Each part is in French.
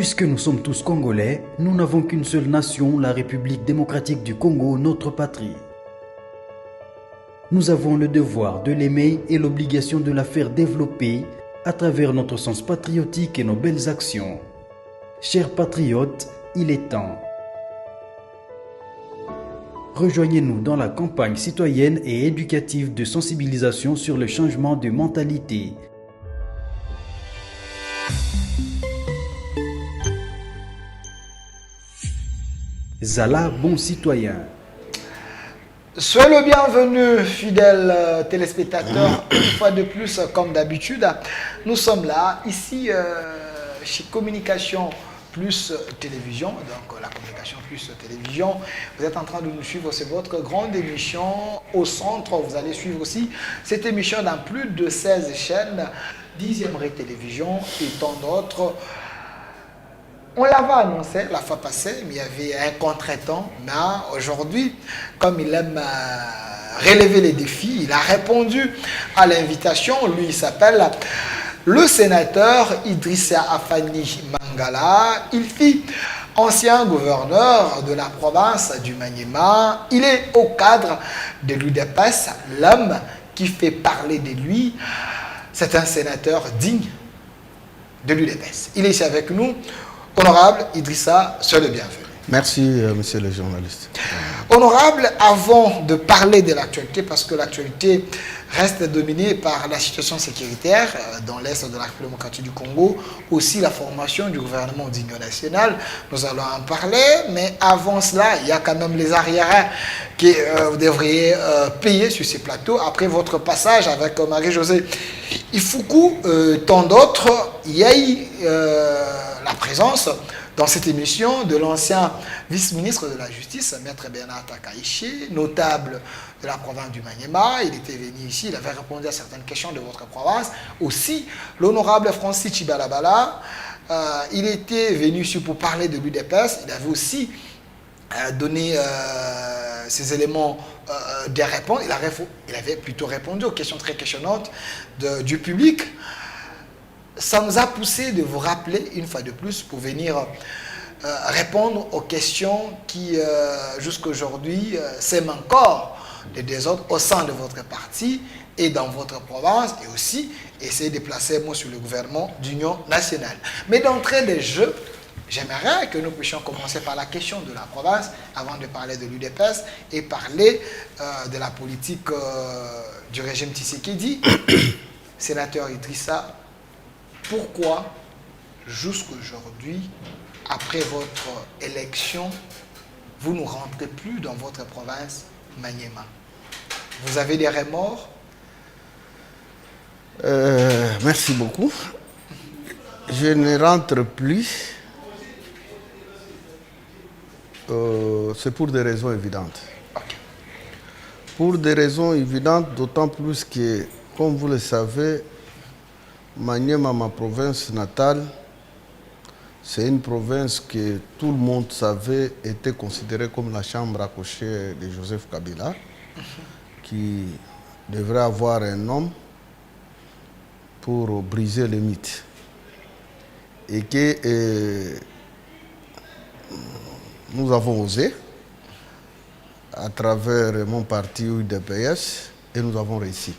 Puisque nous sommes tous Congolais, nous n'avons qu'une seule nation, la République démocratique du Congo, notre patrie. Nous avons le devoir de l'aimer et l'obligation de la faire développer à travers notre sens patriotique et nos belles actions. Chers patriotes, il est temps. Rejoignez-nous dans la campagne citoyenne et éducative de sensibilisation sur le changement de mentalité. Zala, bon citoyen. Soyez le bienvenu, fidèles téléspectateurs. Une fois de plus, comme d'habitude, nous sommes là, ici, chez Communication Plus Télévision. Donc, la Communication Plus Télévision, vous êtes en train de nous suivre. C'est votre grande émission au centre. Vous allez suivre aussi cette émission dans plus de 16 chaînes, 10e Ré Télévision et tant d'autres. On l'avait annoncé la fois passée, mais il y avait un contretemps. Mais aujourd'hui, comme il aime relever les défis, il a répondu à l'invitation. Lui, il s'appelle le sénateur Idrissa Afani Mangala. Il fut ancien gouverneur de la province du Maniema. Il est au cadre de l'UDPS, l'homme qui fait parler de lui. C'est un sénateur digne de l'UDPS. Il est ici avec nous. Honorable Idrissa, soyez le bienvenu. Merci, monsieur le journaliste. Honorable, avant de parler de l'actualité, parce que l'actualité reste dominée par la situation sécuritaire dans l'Est de la République démocratique du Congo, aussi la formation du gouvernement d'union nationale, nous allons en parler, mais avant cela, il y a quand même les arriérés que vous devriez payer sur ces plateaux. Après votre passage avec Marie-Josée Ifoukou, tant d'autres, il y a eu la présence dans cette émission de l'ancien vice-ministre de la Justice, Maître Bernard Takaichi, notable de la province du Maniema. Il était venu ici, il avait répondu à certaines questions de votre province. Aussi, l'honorable Francis Chibalabala, il était venu ici pour parler de l'UDPS. Il avait aussi donné ces éléments de réponse. Il avait plutôt répondu aux questions très questionnantes du public. Ça nous a poussé de vous rappeler une fois de plus pour venir répondre aux questions qui, jusqu'à aujourd'hui, sèment encore des désordres au sein de votre parti et dans votre province, et aussi essayer de placer un mot sur le gouvernement d'union nationale. Mais d'entrée de jeu, j'aimerais que nous puissions commencer par la question de la province avant de parler de l'UDPS et parler de la politique du régime Tshisekedi. Sénateur Idrissa, pourquoi, jusqu'aujourd'hui, après votre élection, vous ne rentrez plus dans votre province Maniema? Vous avez des remords? Merci beaucoup. Je ne rentre plus. C'est pour des raisons évidentes. Okay. Pour des raisons évidentes, d'autant plus que, comme vous le savez, Maniema, ma province natale, c'est une province que tout le monde savait était considérée comme la chambre à coucher de Joseph Kabila, qui devrait avoir un homme pour briser les mythes. Et que nous avons osé, à travers mon parti UDPS, et nous avons réussi.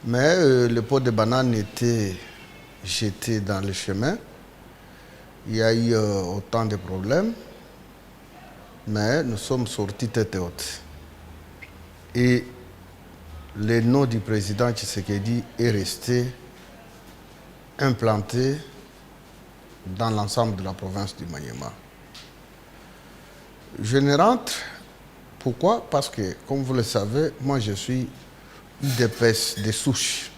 Mais le pot de banane était jeté dans le chemin. Il y a eu autant de problèmes, mais nous sommes sortis tête haute. Et le nom du président Tshisekedi est resté implanté dans l'ensemble de la province du Maniema. Je ne rentre. Pourquoi? Parce que, comme vous le savez, moi je suis UDPS de souche.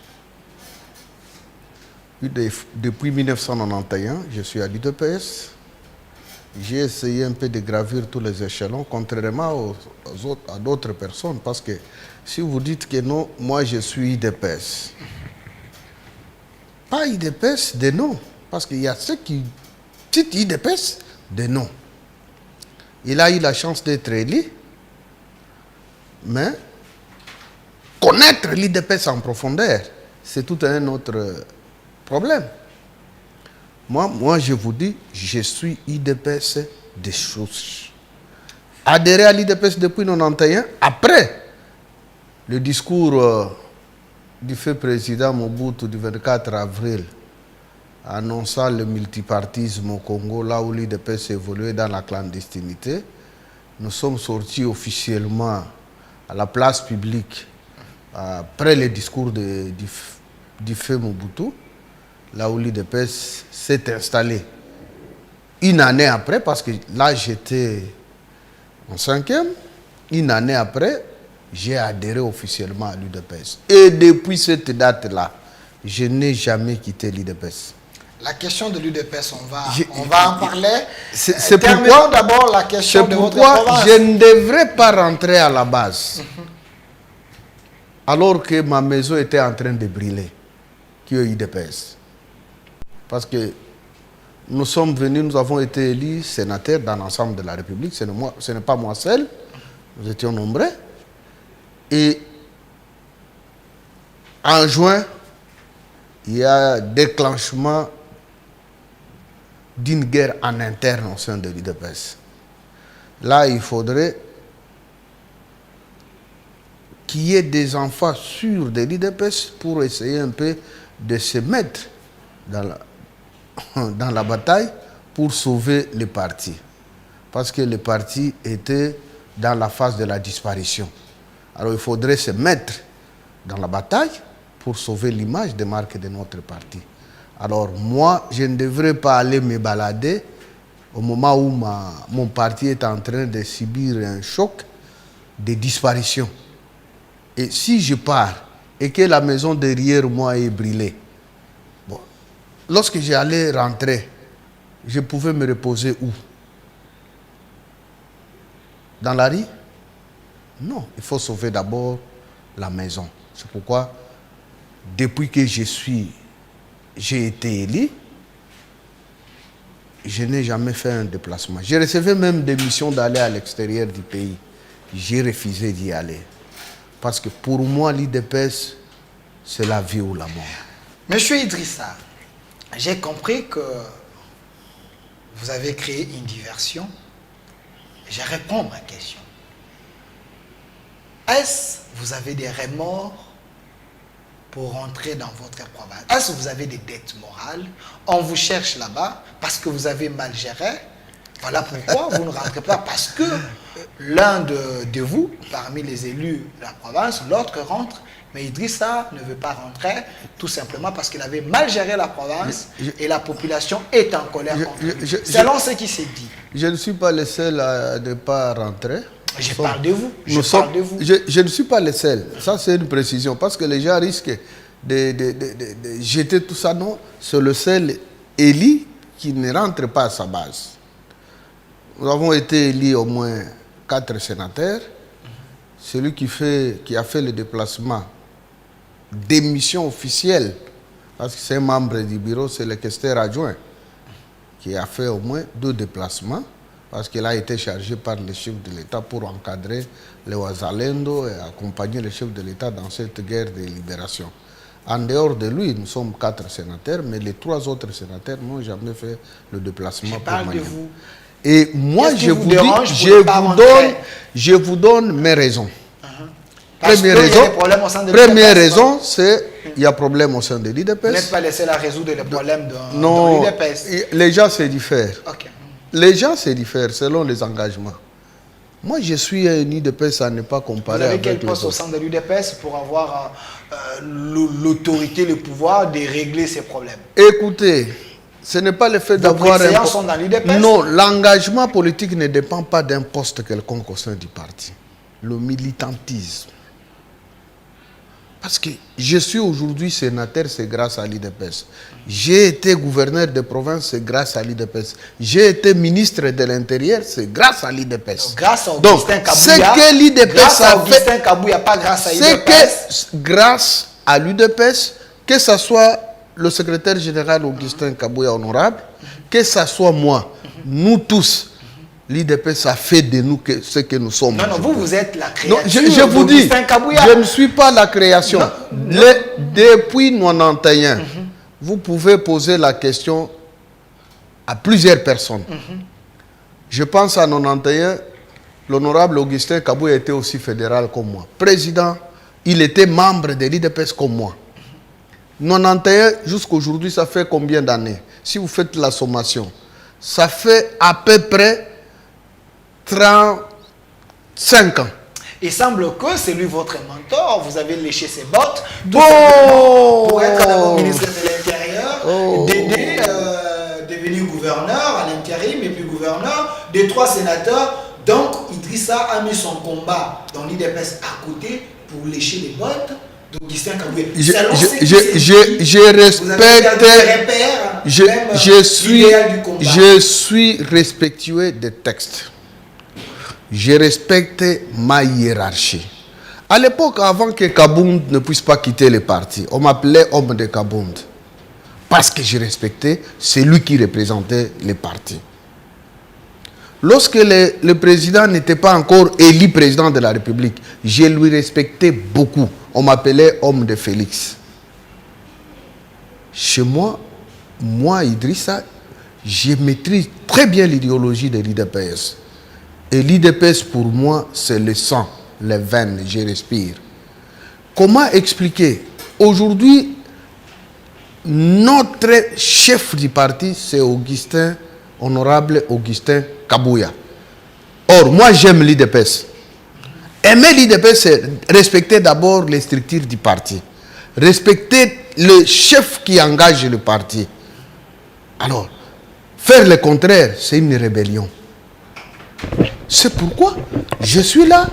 Depuis 1991, je suis à l'UDPS. J'ai essayé un peu de gravir tous les échelons, contrairement à d'autres personnes, parce que si vous dites que non, moi je suis UDPS. Pas UDPS de nom, parce qu'il y a ceux qui citent UDPS de nom. Il a eu la chance d'être élu, mais connaître l'UDPS en profondeur, c'est tout un autre problème. Moi, je vous dis, je suis IDPS des choses. Adhéré à l'IDPS depuis 1991, après le discours du fait président Mobutu du 24 avril, annonçant le multipartisme au Congo, là où l'IDPS évoluait dans la clandestinité, nous sommes sortis officiellement à la place publique après le discours du fait Mobutu, là où l'IDPS s'est installé. Une année après, parce que là j'étais en 5e, une année après, j'ai adhéré officiellement à l'UDPS. Et depuis cette date-là, je n'ai jamais quitté l'UDPS. La question de l'UDPS, on va en parler. Terminons d'abord la question de votre province. Je ne devrais pas rentrer à la base. Alors que ma maison était en train de brûler, qui est l'UDPS. Parce que nous sommes venus, nous avons été élus sénateurs dans l'ensemble de la République. Ce n'est pas moi seul, nous étions nombreux. Et en juin, il y a déclenchement d'une guerre en interne au sein de l'UDPS. Là, il faudrait qu'il y ait des enfants sûrs de l'UDPS pour essayer un peu de se mettre dans la bataille pour sauver le parti. Parce que le parti était dans la phase de la disparition. Alors il faudrait se mettre dans la bataille pour sauver l'image de marque de notre parti. Alors moi, je ne devrais pas aller me balader au moment où mon parti est en train de subir un choc de disparition. Et si je pars et que la maison derrière moi est brûlée, bon, lorsque j'allais rentrer, je pouvais me reposer où? Dans la rue? Non, il faut sauver d'abord la maison. C'est pourquoi, depuis que j'ai été élu, je n'ai jamais fait un déplacement. J'ai reçu même des missions d'aller à l'extérieur du pays. J'ai refusé d'y aller. Parce que pour moi, l'IDPS, c'est la vie ou la mort. Monsieur Idrissa, j'ai compris que vous avez créé une diversion. Je réponds à ma question. Est-ce que vous avez des remords pour rentrer dans votre province? Est-ce que vous avez des dettes morales? On vous cherche là-bas parce que vous avez mal géré. Voilà pourquoi vous ne rentrez pas. Parce que l'un de vous, parmi les élus de la province, l'autre rentre. Mais Idrissa ne veut pas rentrer tout simplement parce qu'il avait mal géré la province et la population est en colère contre lui. Selon ce qui s'est dit. Je ne suis pas le seul à ne pas rentrer. Je parle de vous. Je ne suis pas le seul. Ça, c'est une précision. Parce que les gens risquent de jeter tout ça. Non, c'est le seul élu qui ne rentre pas à sa base. Nous avons été élus au moins 4 sénateurs. Celui qui a fait le déplacement des missions officielles, parce que c'est un membre du bureau, c'est le questeur adjoint, qui a fait au moins 2 déplacements. Parce qu'il a été chargé par le chef de l'État pour encadrer les Ouazalendo et accompagner le chef de l'État dans cette guerre de libération. En dehors de lui, nous sommes 4 sénateurs, mais les 3 autres sénateurs n'ont jamais fait le déplacement. Je parle de vous. Et moi, je vous donne mes raisons. Première raison, c'est qu'il y a problème au sein de l'IDPS. Vous n'êtes pas laissé à résoudre les problèmes dans l'IDPS. Les gens se diffèrent. Okay. Les gens se diffèrent selon les engagements. Moi, je suis un UDPS à ne pas comparer avec les autres. Vous avez quel poste au sein de l'UDPS pour avoir l'autorité, le pouvoir de régler ces problèmes? Écoutez, ce n'est pas le fait d'avoir un poste. Sont dans l'UDPS? Non, l'engagement politique ne dépend pas d'un poste quelconque au sein du parti. Le militantisme. Parce que je suis aujourd'hui sénateur, c'est grâce à l'IDPS. J'ai été gouverneur de province, c'est grâce à l'IDPS. J'ai été ministre de l'Intérieur, c'est grâce à l'IDPS. Grâce à Augustin Kabouya. C'est que l'IDPS a fait. Augustin Kabouya, pas grâce à l'IDPS. C'est que grâce à l'UDPS, que ce soit le secrétaire général Augustin Kabouya honorable, que ce soit moi, nous tous, l'IDPS a fait de nous ce que nous sommes. Non, vous êtes la créature. Non, je vous dis, je ne suis pas la création. Depuis 1991, vous pouvez poser la question à plusieurs personnes. Je pense à 91, l'honorable Augustin Kabouya était aussi fédéral comme moi. Président, il était membre de l'IDPS comme moi. 91 jusqu'à aujourd'hui, ça fait combien d'années? Si vous faites la sommation, ça fait à peu près 35 ans. Il semble que c'est lui votre mentor, vous avez léché ses bottes Bon, pour être d'abord ministre de l'Intérieur, d'aider, devenir gouverneur à l'intérim et puis gouverneur, des 3 sénateurs. Donc Idrissa a mis son combat dans l'IDPS à côté pour lécher les bottes d'Augustin Kabouya. Je suis respectueux des textes. Je respecte ma hiérarchie. À l'époque, avant que Kabound ne puisse pas quitter le parti, on m'appelait homme de Kabound. Parce que je respectais celui qui représentait le parti. Lorsque le président n'était pas encore élu président de la République, je lui respectais beaucoup. On m'appelait homme de Félix. Chez moi, Idrissa, je maîtrise très bien l'idéologie de l'IDPS. Et l'IDPS, pour moi, c'est le sang, les veines, je respire. Comment expliquer? Aujourd'hui, notre chef du parti, c'est honorable Augustin Kabouya. Or, moi, j'aime l'IDPS. Aimer l'IDPS, c'est respecter d'abord les structures du parti. Respecter le chef qui engage le parti. Alors, faire le contraire, c'est une rébellion. C'est pourquoi je suis là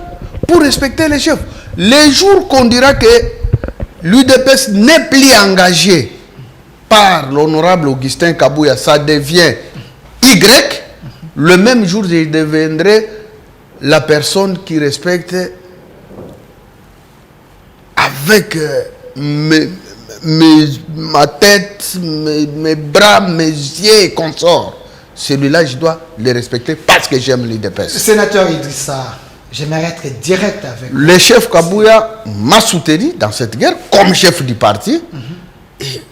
pour respecter les chefs. Les jours qu'on dira que l'UDPS n'est plus engagé par l'honorable Augustin Kabouya, ça devient Y, le même jour je deviendrai la personne qui respecte avec ma tête, mes bras, mes yeux et consorts. Celui-là, je dois le respecter parce que j'aime l'IDPS. Sénateur Idrissa, j'aimerais être direct avec vous. Le chef Kabouya m'a soutenu dans cette guerre comme chef du parti. Et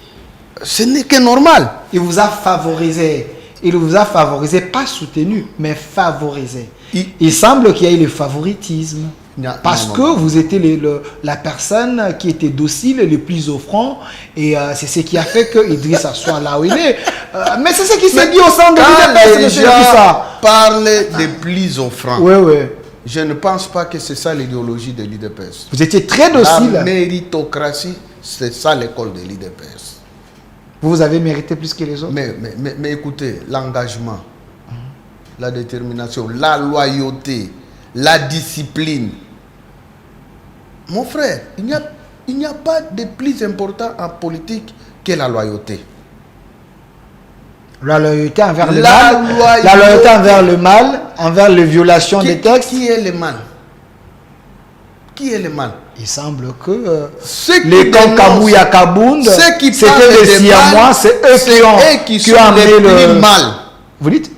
ce n'est que normal. Il vous a favorisé. Il vous a favorisé, pas soutenu, mais favorisé. Il semble qu'il y ait le favoritisme. Parce que vous étiez la personne qui était docile, le plus offrant, et c'est ce qui a fait que Idrissa soit là où il est. Mais c'est ce qui s'est dit au sein de l'IDPS. Les gens parlent de plus offrant. Oui. Je ne pense pas que c'est ça l'idéologie de l'IDPS. Vous étiez très docile. La méritocratie, c'est ça l'école de l'IDPS. Vous avez mérité plus que les autres. Mais écoutez, l'engagement, la détermination, la loyauté, la discipline. Mon frère, il n'y a pas de plus important en politique que la loyauté. La loyauté envers le mal. La loyauté envers le mal, envers les violations des textes. Qui est le mal? Qui est le mal? Il semble que les Kabouya Kabound, c'était les Siamois, c'est eux qui ont amené le mal. Vous dites?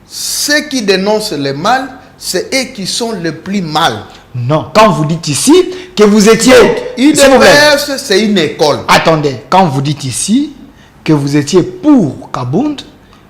Ceux qui dénoncent le mal, c'est eux qui sont le plus mal. Non, quand vous dites ici que vous étiez... IDPS, c'est une école. Attendez, quand vous dites ici que vous étiez pour Kabound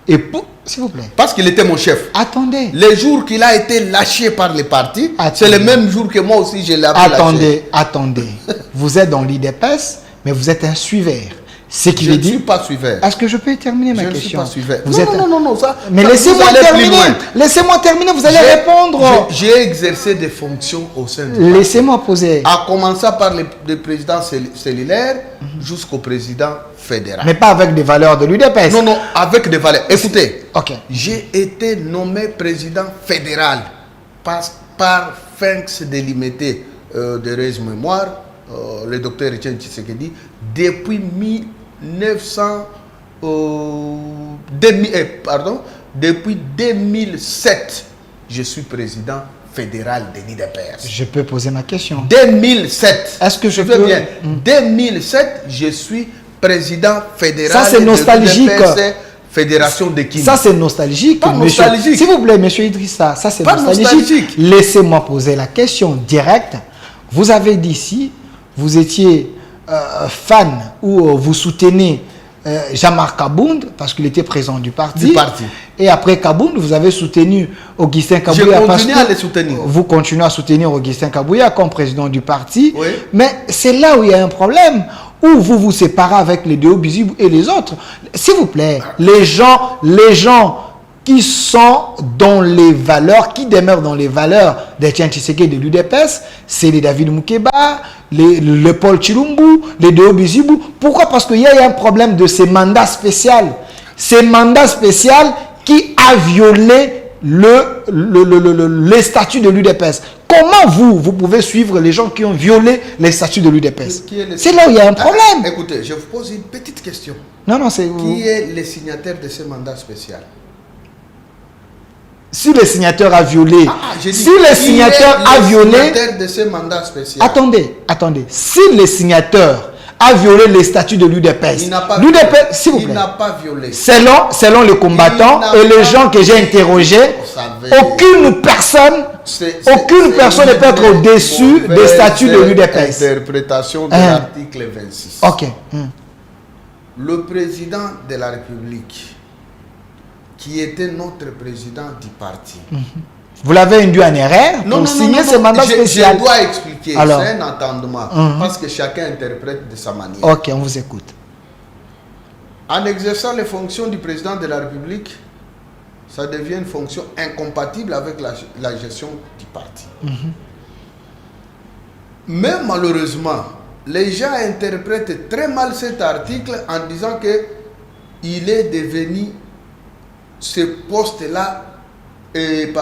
et pour... S'il vous plaît. Parce qu'il était mon chef. Attendez. Les jours qu'il a été lâché par les partis, c'est le même jour que moi aussi je l'ai lâché. Attendez. Vous êtes dans l'IDPS, mais vous êtes un suiveur. Ce qui veut dire... Je ne suis pas suiveur. Est-ce que je peux terminer ma question? Je ne suis pas suiveur. Non, ça... Mais laissez-moi terminer. Laissez-moi terminer, vous allez répondre. J'ai exercé des fonctions au sein du parti. Laissez-moi poser. À commencer par le président cellulaire jusqu'au président fédéral. Mais pas avec des valeurs de l'UDPS. Non, avec des valeurs. Écoutez, j'ai été nommé président fédéral par Finks délimité de Rez Mémoire, le docteur Etienne Tshisekedi, depuis 2007, je suis président fédéral de l'IDPS. Je peux poser ma question. 2007. Est-ce que je peux... bien. 2007, je suis président fédéral. Ça, c'est nostalgique. De l'IDPS, Fédération de Kin. Ça, c'est nostalgique. Pas nostalgique. S'il vous plaît, monsieur Idrissa, ça, c'est nostalgique. Laissez-moi poser la question directe. Vous avez dit ici, vous étiez fan ou vous soutenez Jean-Marc Kabound, parce qu'il était président du parti. Du parti. Et après Kabound, vous avez soutenu Augustin Kabouya. Je continue à le soutenir. Vous continuez à soutenir Augustin Kabouya comme président du parti. Oui. Mais c'est là où il y a un problème, où vous vous séparez avec les Deo Bizibou et les autres. S'il vous plaît, les gens qui sont dans les valeurs, qui demeurent dans les valeurs d'Etienne Tshisekedi de l'UDPS, c'est les David Moukeba, le Paul Chilumbu, les Deo Bizibou. Pourquoi? Parce qu'il y a un problème de ces mandats spéciaux. Ces mandats spéciaux qui a violé les statuts de l'UDPS. Comment vous pouvez suivre les gens qui ont violé les statuts de l'UDPS? C'est là où il y a un problème. Écoutez, je vous pose une petite question. Non, c'est... Qui est le signataire de ce mandat spécial? Si le signateur a violé, si le signateur a violé de ce mandat spécial. Attendez. Si le signateur a violé les statuts de l'UDPS, l'UDPS, s'il vous plaît, il n'a pas violé. Selon les combattants et les gens que j'ai interrogés, aucune personne ne peut être au-dessus des statuts de l'UDPS. Interprétation de l'article 26. Ok. Le président de la République, qui était notre président du parti. Vous l'avez induit en erreur pour signer ce mandat spécial. Je dois expliquer, c'est un entendement, parce que chacun interprète de sa manière. Ok, on vous écoute. En exerçant les fonctions du président de la République, ça devient une fonction incompatible avec la gestion du parti. Mais malheureusement, les gens interprètent très mal cet article en disant que il est devenu ce poste-là, il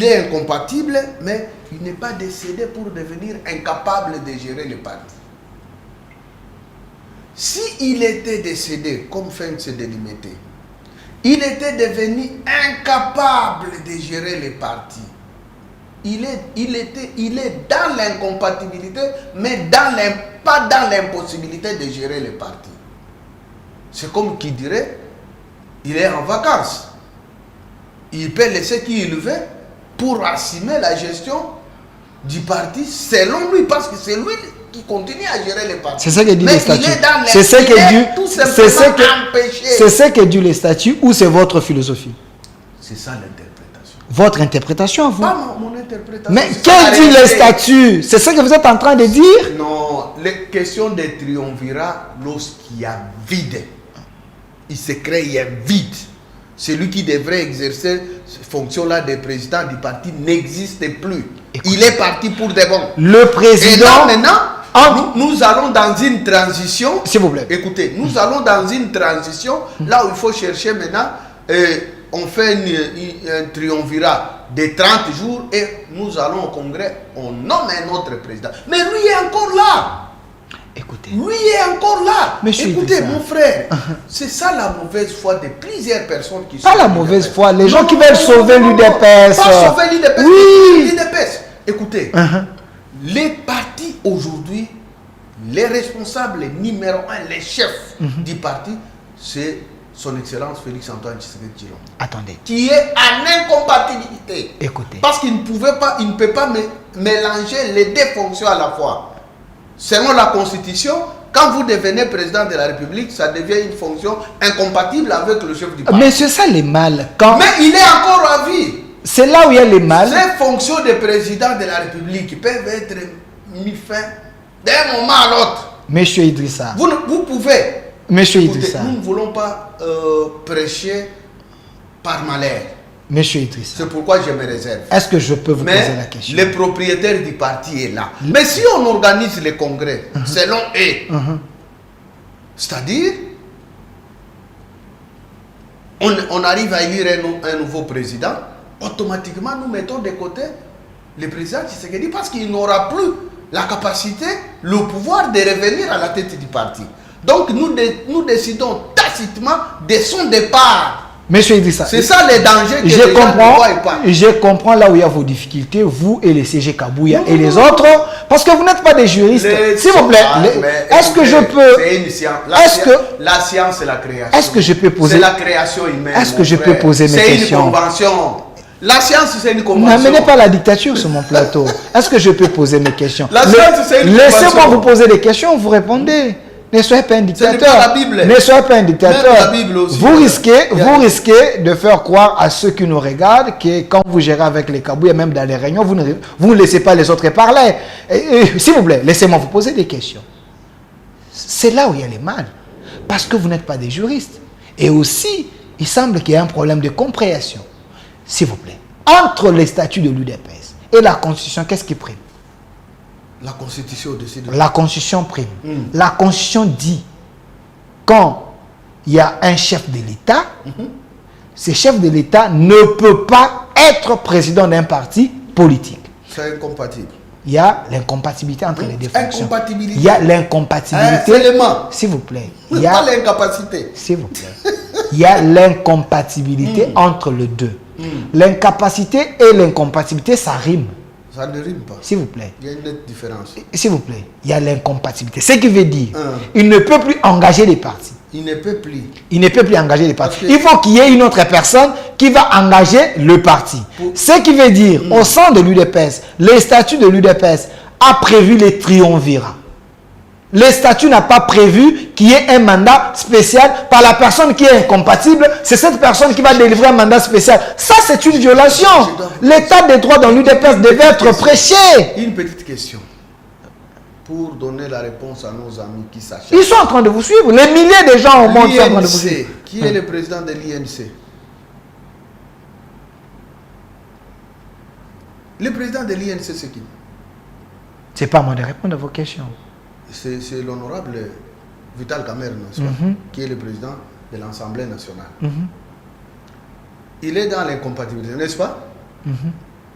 est incompatible, mais il n'est pas décédé pour devenir incapable de gérer le parti. S'il était décédé, comme fin de se délimiter, il était devenu incapable de gérer le parti. Il est dans l'incompatibilité, mais pas dans l'impossibilité de gérer le parti. C'est comme qui dirait, il est en vacances. Il peut laisser qui il veut pour assumer la gestion du parti selon lui, parce que c'est lui qui continue à gérer le parti. C'est ça que dit les statuts. C'est ce que dit les statuts, ou c'est votre philosophie? C'est ça l'interprétation. Votre interprétation, vous? Pas mon interprétation. Mais que dit les statuts? C'est ça que vous êtes en train de dire? Non, les questions de triumvirat, lorsqu'il y a vide, il se crée un vide. Celui qui devrait exercer cette fonction-là de président du parti n'existe plus. Écoutez, il est parti pour de bon. Le président... Et là, maintenant, nous allons dans une transition. S'il vous plaît. Écoutez, nous allons dans une transition, là où il faut chercher maintenant, on fait un triumvirat de 30 jours et nous allons au Congrès, on nomme un autre président. Mais lui est encore là. Écoutez. Lui est encore là. Monsieur écoutez, mon frère, c'est ça la mauvaise foi de plusieurs personnes qui sont... Pas la mauvaise foi, les gens qui veulent sauver l'UDPS. Pas sauver l'UDPS. Oui. L'UDPS. Écoutez, les partis aujourd'hui, les responsables numéro 1, les chefs du parti, c'est son Excellence Félix-Antoine Tshisekedi Tshilombo. Attendez. Qui est en incompatibilité. Écoutez. Parce qu'il ne peut pas mélanger les deux fonctions à la fois. Selon la Constitution, quand vous devenez président de la République, ça devient une fonction incompatible avec le chef du parti. Mais c'est ça les mal. Mais il est encore à vie. C'est là où il y a les mal. Ces fonctions de président de la République peuvent être mis fin d'un moment à l'autre. Monsieur Idrissa. Vous pouvez. Monsieur Idrissa. Nous ne voulons pas prêcher par malheur. Monsieur Idrissa. C'est pourquoi je me réserve. Est-ce que je peux vous poser la question? Le propriétaire du parti est là. Mais si on organise les congrès selon eux, c'est-à-dire, on arrive à élire un nouveau président, automatiquement nous mettons de côté le président Tshisekedi parce qu'il n'aura plus la capacité, le pouvoir de revenir à la tête du parti. Donc nous décidons tacitement de son départ. Monsieur Idrissa, c'est ça les dangers que les gens ne voient pas. Je comprends là où il y a vos difficultés, vous et les CG Kabouya et les autres, parce que vous n'êtes pas des juristes. S'il vous plaît, est-ce que je peux... C'est une science. La science, c'est la création. Est-ce que je peux poser... C'est la création humaine. Est-ce que je peux poser mes questions? C'est une convention. La science, c'est une convention. N'amenez pas la dictature sur mon plateau. Est-ce que je peux poser mes questions? La science, c'est une convention. Laissez-moi vous poser des questions, vous répondez. Ne soyez pas un dictateur. Ce n'est pas la Bible. Ne soyez pas un dictateur. Même la Bible aussi, vous risquez de faire croire à ceux qui nous regardent que quand vous gérez avec les kabouis et même dans les réunions, vous ne laissez pas les autres parler. S'il vous plaît, laissez-moi vous poser des questions. C'est là où il y a les mal. Parce que vous n'êtes pas des juristes. Et aussi, il semble qu'il y a un problème de compréhension. S'il vous plaît. Entre les statuts de l'UDPS et la Constitution, qu'est-ce qui prime? La Constitution au-dessus de... La Constitution prime. La Constitution dit, quand il y a un chef de l'État, ce chef de l'État ne peut pas être président d'un parti politique. C'est incompatible. Il y a l'incompatibilité entre les deux fonctions. Incompatibilité. Il y a l'incompatibilité. S'il vous plaît. Il y a pas l'incapacité. S'il vous plaît. Il y a l'incompatibilité entre les deux. L'incapacité et l'incompatibilité, ça rime. Ça ne rime pas. S'il vous plaît. Il y a une nette différence. S'il vous plaît. Il y a l'incompatibilité. Ce qui veut dire, il ne peut plus engager les partis. Il ne peut plus. Il ne peut plus engager les partis. Il faut qu'il y ait une autre personne qui va engager le parti. Ce qui veut dire, au sein de l'UDPS, les statuts de l'UDPS a prévu les triumvirats. Le statut n'a pas prévu qu'il y ait un mandat spécial par la personne qui est incompatible. C'est cette personne qui va délivrer un mandat spécial. Ça, c'est une violation. L'état des droits dans l'UDPS devait être prêché. Une petite question. Pour donner la réponse à nos amis qui sachent. Ils sont en train de vous suivre. Les milliers de gens au monde sont en train de vous suivre. Qui est le président de l'INC? Le président de l'INC, c'est qui? C'est pas à moi de répondre à vos questions. C'est l'honorable Vital Kamerhe, qui est le président de l'Assemblée nationale. Il est dans l'incompatibilité, n'est-ce pas?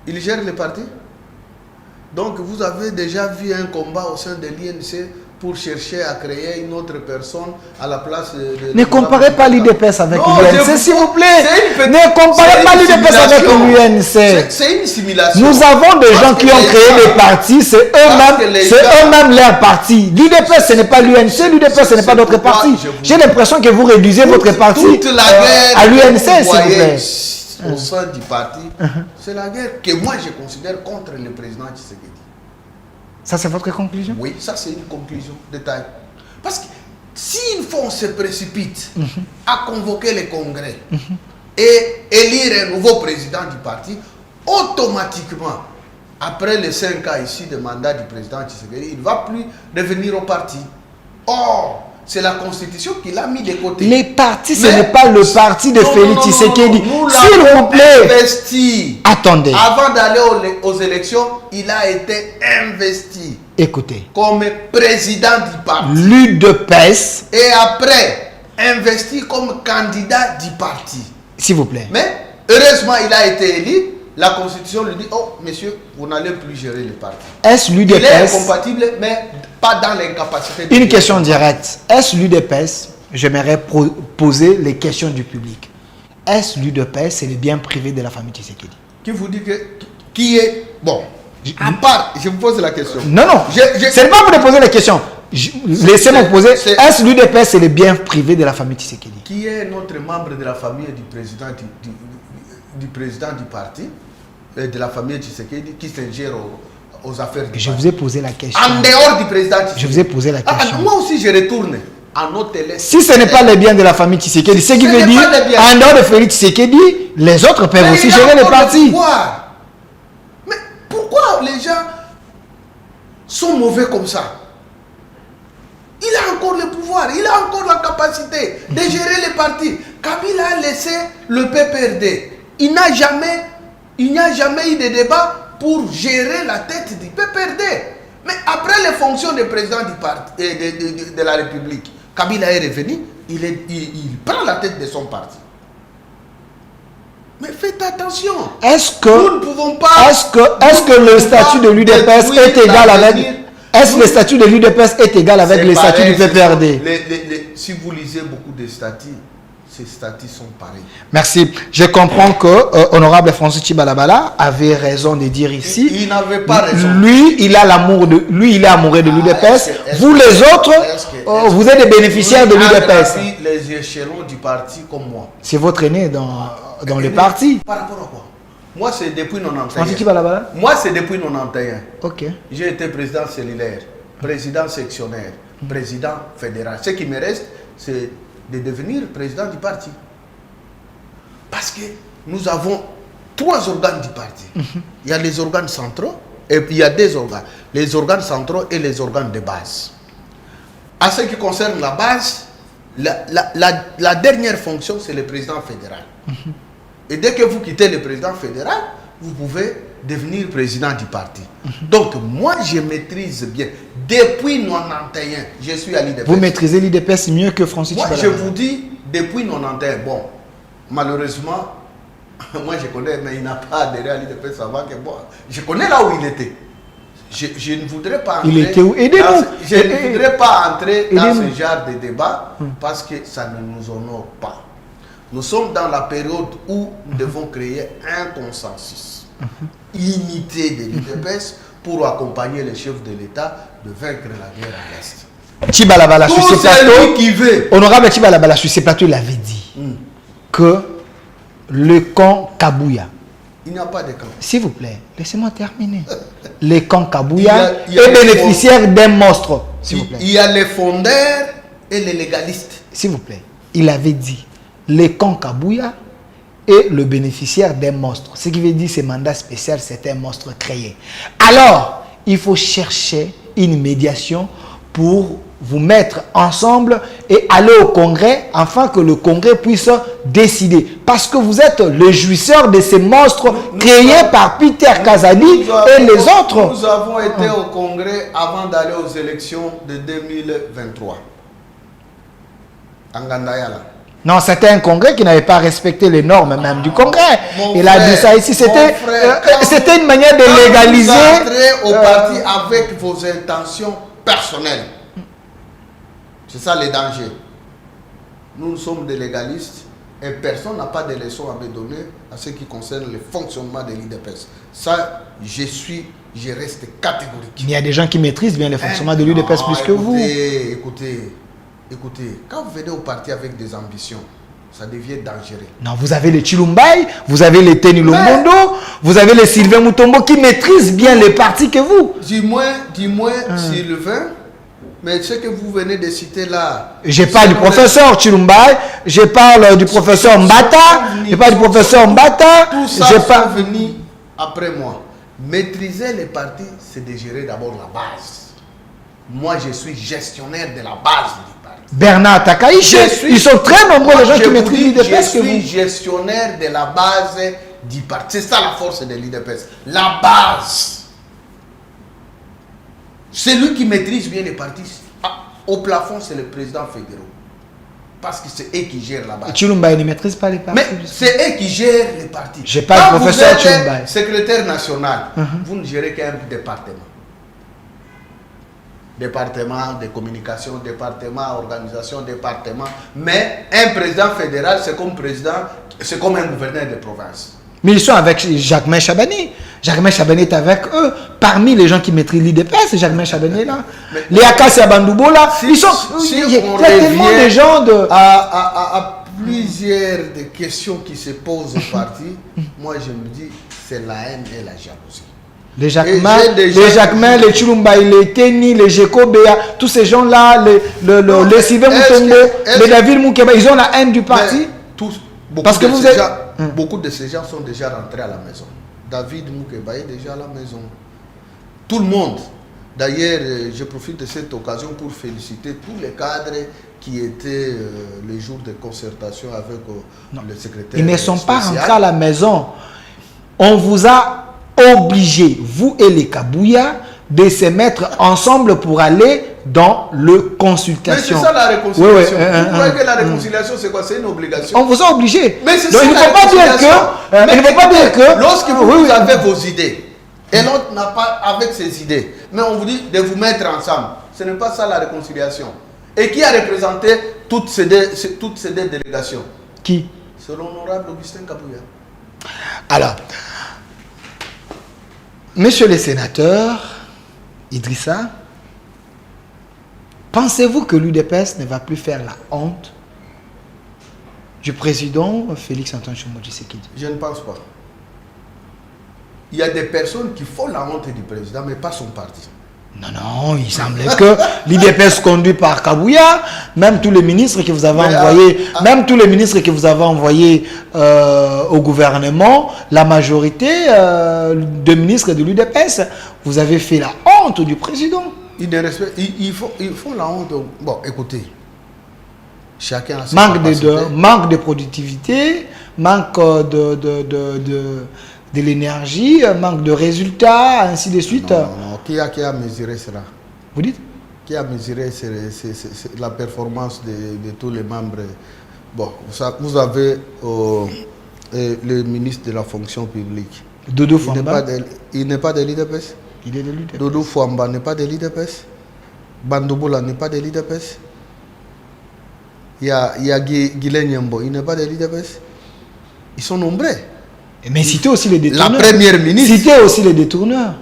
Il gère le parti. Donc vous avez déjà vu un combat au sein de l'INC pour chercher à créer une autre personne à la place de... Ne comparez pas l'UDPS avec l'UNC, s'il vous plaît. Ne comparez pas l'UDPS avec l'UNC. C'est une simulation. Nous avons des gens qui ont créé des partis, c'est eux-mêmes leur parti. L'UDPS, ce n'est pas l'UNC, l'UDPS, ce n'est pas d'autres partis. J'ai l'impression que vous réduisez votre parti à l'UNC, s'il vous plaît. Au sein du parti, c'est la guerre que moi je considère contre le président Tshisekedi. Ça, c'est votre conclusion? Oui, ça c'est une conclusion de taille. Parce que s'il faut on se précipite à convoquer le congrès et élire un nouveau président du parti, automatiquement, après les 5 ans ici de mandat du président Tshisekedi, il ne va plus revenir au parti. Or, c'est la Constitution qui l'a mis de côté. Les partis, ce n'est pas le parti de Félix Tshisekedi. S'il vous plaît. Investi. Attendez. Avant d'aller aux élections, il a été investi. Écoutez. Comme président du parti. L'UDPS. Et après, investi comme candidat du parti. S'il vous plaît. Mais, heureusement, il a été élu. La Constitution lui dit, oh, monsieur, vous n'allez plus gérer le parti. Est-ce l'UDPS? Il est incompatible, mais pas dans l'incapacité. Une question directe. Est-ce l'UDPS? J'aimerais poser les questions du public. Est-ce l'UDPS, c'est le bien privé de la famille Tshisekedi? Qui vous dit que... Qui est... Bon, à part, je vous pose la question. Non, non, c'est pas pour poser la question. Laissez-moi poser. Est-ce l'UDPS, c'est le bien privé de la famille Tshisekedi? Qui est notre membre de la famille du président du président du parti, de la famille Tshisekedi, qui s'ingère aux affaires du parti? Je vous ai posé la question. En dehors du président Tshisekedi. Je vous ai posé la question. Moi aussi, je retourne à nos télé. Si ce n'est pas le bien de la famille Tshisekedi, ce qui veut dire, en dehors de Félix Tshisekedi, les autres peuvent aussi gérer les partis. Mais pourquoi les gens sont mauvais comme ça? Il a encore le pouvoir, il a encore la capacité de gérer les partis. Kabila a laissé le PPRD. Il n'y a jamais eu de débat pour gérer la tête du PPRD. Mais après les fonctions de président du parti, de la République, Kabila est revenu, il prend la tête de son parti. Mais faites attention. Est-ce que, nous ne pouvons pas... Est-ce que le statut de l'UDPS est égal avec... Est-ce que le statut de l'UDPS est égal avec les statuts du PPRD? Si vous lisez beaucoup de statuts, ces statuts sont pareils. Merci. Je comprends que Honorable François Tchibalabala avait raison de dire ici. Il n'avait pas raison. Lui, il a l'amour de... Lui, il est amoureux de l'UDPS. Vous, les autres, vous êtes des bénéficiaires de l'UDPS. Les échelons du parti comme moi. C'est votre aîné dans le parti. Par rapport à quoi? Moi, c'est depuis 91. François Tchibalabala? Moi, c'est depuis 91. Ok. J'ai été président cellulaire, président sectionnaire, président fédéral. Ce qui me reste, c'est de devenir président du parti. Parce que nous avons 3 organes du parti. Il y a les organes centraux et puis il y a des organes. Les organes centraux et les organes de base. À ce qui concerne la base, la dernière fonction, c'est le président fédéral. Et dès que vous quittez le président fédéral, vous pouvez devenir président du parti. Donc, moi, je maîtrise bien. Depuis 1991, je suis à l'IDPS. Vous maîtrisez l'IDPS mieux que Francis Moi, Tchibalaba. je vous dis, depuis 1991, bon, malheureusement, moi je connais, mais il n'a pas adhéré à l'IDPS avant que moi. Je connais là où il était. Je ne voudrais pas entrer. Il était où? Aidez-nous. Je ne voudrais pas entrer dans ce genre de débat parce que ça ne nous honore pas. Nous sommes dans la période où nous devons créer un consensus, unité de l'IDPS pour accompagner les chefs de l'État de vaincre la guerre à l'Est. Tchibalaba sur Tout ce plateau, celui qui veut. Honorable Tchibalaba sur ce plateau, il avait dit que le camp Kabouya, Il n'y a pas de camp. s'il vous plaît, laissez-moi terminer. Le camp Kabouya Il y a est les bénéficiaire d'un monstre, s'il vous plaît. Il y a les fondeurs et les légalistes. S'il vous plaît, il avait dit le camp Kabouya est le bénéficiaire d'un monstre. Ce qui veut dire que ce mandat spécial, c'est un monstre créé. Alors, il faut chercher une médiation pour vous mettre ensemble et aller au Congrès afin que le Congrès puisse décider. Parce que vous êtes le jouisseur de ces monstres créés par Peter Kazali et les autres. Nous avons été au Congrès avant d'aller aux élections de 2023. En Gandayala. Non, c'était un congrès qui n'avait pas respecté les normes même du congrès. Il a dit ça ici. C'était une manière de légaliser. Vous entrez au parti avec vos intentions personnelles. C'est ça le danger. Nous sommes des légalistes et personne n'a pas de leçons à me donner à ce qui concerne le fonctionnement de l'IDPS. Ça, je reste catégorique. Il y a des gens qui maîtrisent bien le fonctionnement de l'UDPS plus que vous. Écoutez, quand vous venez au parti avec des ambitions, ça devient dangereux. Non, vous avez les Chilumbaï, vous avez les Teni Lombondo, vous avez les Sylvain Moutombo qui maîtrisent bien les partis que vous. Dis-moi, Sylvain, mais ce que vous venez de citer là... Je parle du professeur Chilumbaï, je parle du professeur Mbata, je parle du professeur Mbata, tout ça sont venus après moi. Maîtriser les partis, c'est de gérer d'abord la base. Moi, je suis gestionnaire de la base du parti. Bernard Takaïche, ils sont très nombreux les gens qui maîtrisent l'IDPS que vous. Je suis gestionnaire de la base du parti. C'est ça la force de l'IDPS. La base. Celui qui maîtrise bien les partis, au plafond, c'est le président fédéral. Parce que c'est eux qui gèrent la base. Chilumbaï ne maîtrise pas les partis. Mais c'est eux qui gèrent les partis. Je parle du professeur Chilumbaï. Secrétaire national, vous ne gérez qu'un département. Département de communication, département, organisation, département. Mais un président fédéral, c'est comme un gouverneur de province. Mais ils sont avec Jacquemain Chabani. Jacquemain Chabani est avec eux. Parmi les gens qui maîtrisent l'IDPS, Jacquemain Chabani est là. Les Akassia Bandoubo là, ils sont... il y a tellement de gens de... À plusieurs des questions qui se posent au parti, moi je me dis, c'est la haine et la jalousie. Les Jacquemain, les Chilumbaï, les Teni, les Jeko Béa, tous ces gens-là, les Sylvain Moutombo, les David Moukeba, ils ont la haine du parti. Parce que vous êtes... Beaucoup de ces gens sont déjà rentrés à la maison. David Moukeba est déjà à la maison. Tout le monde. D'ailleurs, je profite de cette occasion pour féliciter tous les cadres qui étaient les jours de concertation avec le secrétaire. Ils ne sont pas rentrés à la maison. On vous a obligé, vous et les Kabouya, de se mettre ensemble pour aller dans le consultation. Mais c'est ça la réconciliation. Vous croyez que la réconciliation, c'est quoi? C'est une obligation. On vous a obligé. Mais c'est donc ça, il ne faut pas dire que... il ne faut pas dire que... Lorsque vous avez vos idées, et l'autre n'a pas avec ses idées, mais on vous dit de vous mettre ensemble. Ce n'est pas ça la réconciliation. Et qui a représenté toutes ces deux délégations? Qui? C'est l'honorable Augustin Kabouya. Alors, Monsieur le sénateur Idrissa, pensez-vous que l'UDPS ne va plus faire la honte du président Félix-Antoine Tshisekedi? Je ne pense pas. Il y a des personnes qui font la honte du président, mais pas son parti. Non, il semblait que l'IDPS conduit par Kabouya, même tous les ministres que vous avez envoyés, au gouvernement, la majorité de ministres de l'UDPS, vous avez fait la honte du président. Ils font la honte. Bon, écoutez, chacun a sa manque de productivité, manque de l'énergie, manque de résultats, ainsi de suite. Non. Qui a mesuré cela? Vous dites? Qui a mesuré la performance de tous les membres? Bon, vous avez le ministre de la fonction publique. Dodo Fouamba. Il n'est pas de l'IDPS. Il est de l'UDPS. Dodo Fouamba n'est pas de l'IDPS. Bandobola n'est pas de l'IDPS. Il y a Guilain Nyambo, il n'est pas de l'IDPS. Ils sont nombreux. Mais citez aussi les détourneurs. La première ministre. Citez aussi les détourneurs.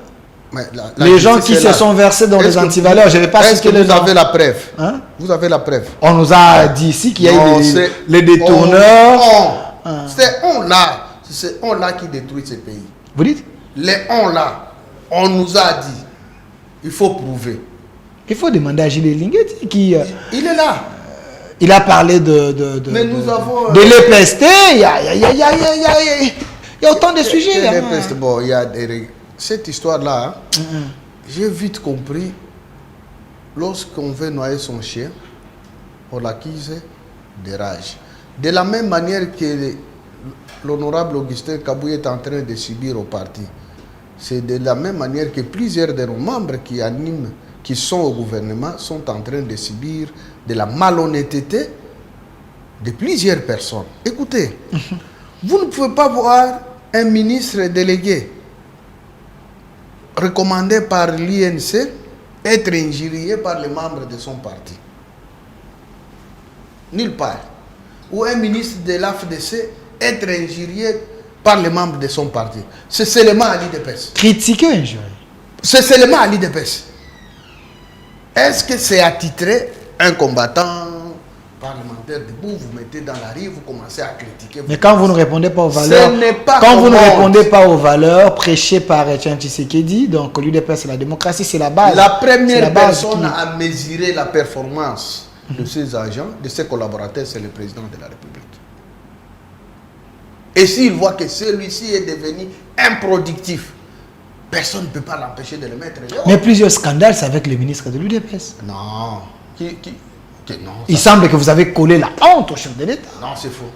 Les gens qui se sont versés dans les antivaleurs, je ne vais pas citer les noms. Vous avez la preuve? Hein? Vous avez la preuve? On nous a dit ici qu'il y a eu les détourneurs. C'est on-là. C'est on-là qui détruit ce pays. Vous dites? Les on-là. On nous a dit. Il faut prouver. Il faut demander à Gilles Linguetti qui... il est là. Il a parlé de l'EPST. Il y a autant de sujets. Bon, il y a cette histoire-là, j'ai vite compris, lorsqu'on veut noyer son chien, on l'accuse de rage. De la même manière que l'honorable Augustin Kabouya est en train de subir au parti, c'est de la même manière que plusieurs de nos membres qui sont au gouvernement, sont en train de subir de la malhonnêteté de plusieurs personnes. Écoutez, vous ne pouvez pas voir un ministre délégué recommandé par l'INC être injurié par les membres de son parti. Nulle part. Ou un ministre de l'AFDC être injurié par les membres de son parti. C'est seulement à l'IDPS. Critiquer ou injurier? C'est seulement à l'IDPS. Est-ce que c'est attitré un combattant parlementaire debout, vous mettez dans la rue, vous commencez à critiquer. Mais quand vous ne répondez pas aux valeurs, ne répondez pas aux valeurs prêchées par Etienne Tshisekedi, donc l'UDPS c'est la démocratie, c'est la base. La première personne à mesurer la performance de ses agents, de ses collaborateurs, c'est le président de la République. Et s'il voit que celui-ci est devenu improductif, personne ne peut pas l'empêcher de le mettre dehors. Mais plusieurs scandales, c'est avec les ministres de l'UDPS. Non. Non, il semble que vous avez collé la honte au chef de l'État. Non, c'est faux.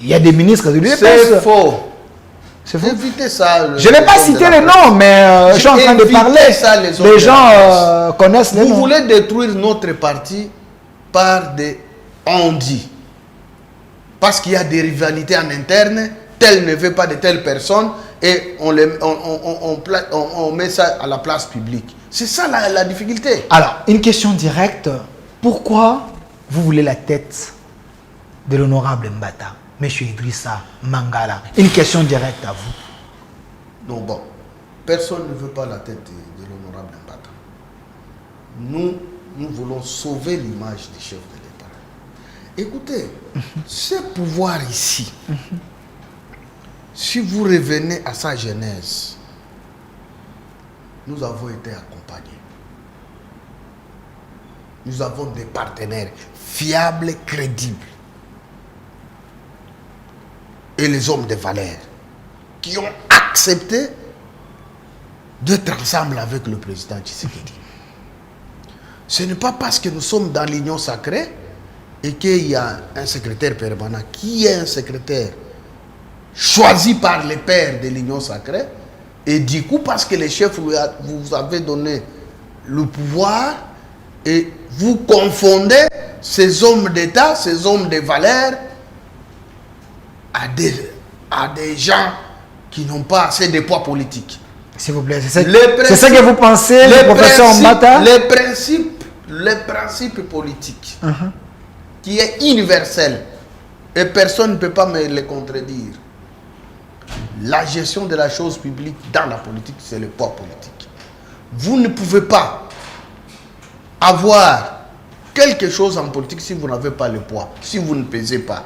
Il y a des ministres de l'UDPS. C'est faux. C'est faux. Évitez ça. Je ne vais pas citer les noms, mais je suis en train de parler. Ça, les gens connaissent les noms. Vous voulez détruire notre parti par des on-dit. Parce qu'il y a des rivalités en interne, tel ne veut pas de telle personne, et on met ça à la place publique. C'est ça la difficulté. Alors, une question directe. Pourquoi vous voulez la tête de l'honorable Mbata, M. Idrissa Mangala? Une question directe à vous. Non, bon. Personne ne veut pas la tête de l'honorable Mbata. Nous voulons sauver l'image du chef de l'État. Écoutez, ce pouvoir ici, si vous revenez à sa genèse, nous avons été accompagnés. Nous avons des partenaires fiables, crédibles. Et les hommes de valeur qui ont accepté d'être ensemble avec le président Tshisekedi. Ce n'est pas parce que nous sommes dans l'union sacrée et qu'il y a un secrétaire permanent qui est un secrétaire choisi par les pères de l'union sacrée, et du coup parce que les chefs vous avez donné le pouvoir et vous confondez ces hommes d'État, ces hommes de valeur à des gens qui n'ont pas assez de poids politique. S'il vous plaît, c'est ça que vous pensez, le professeur Mbata? Le principe politique qui est universel et personne ne peut pas me le contredire. La gestion de la chose publique dans la politique, c'est le poids politique. Vous ne pouvez pas avoir quelque chose en politique si vous n'avez pas le poids, si vous ne pesez pas.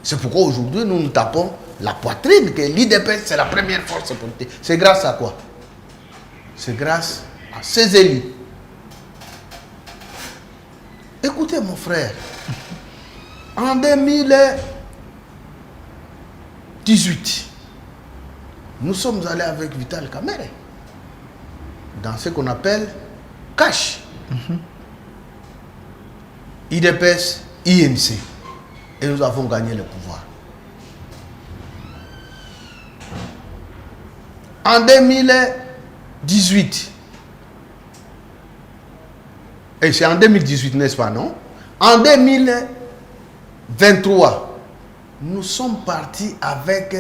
C'est pourquoi aujourd'hui nous nous tapons la poitrine que l'IDPS c'est la première force politique. C'est grâce à quoi? C'est grâce à ses élus. Écoutez mon frère, en 2018, nous sommes allés avec Vital Kamerhe dans ce qu'on appelle cash. IDPS, INC. Et nous avons gagné le pouvoir. En 2018, et c'est en 2018, n'est-ce pas, non? En 2023, nous sommes partis avec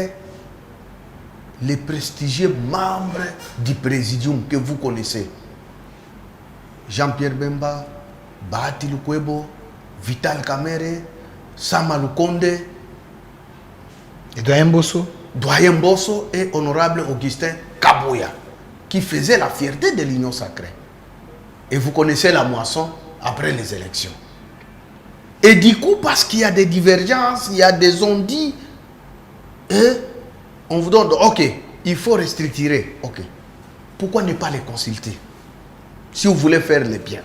les prestigieux membres du Présidium que vous connaissez. Jean-Pierre Bemba, Bahati Lukwebo, Vital Kamerhe, Sama Lukonde, et Doyen Bosso. Doyen Bosso et honorable Augustin Kaboya, qui faisaient la fierté de l'Union sacrée. Et vous connaissez la moisson après les élections. Et du coup, parce qu'il y a des divergences, il y a des on-dit, on vous donne, ok, il faut restructurer, ok. Pourquoi ne pas les consulter si vous voulez faire le bien?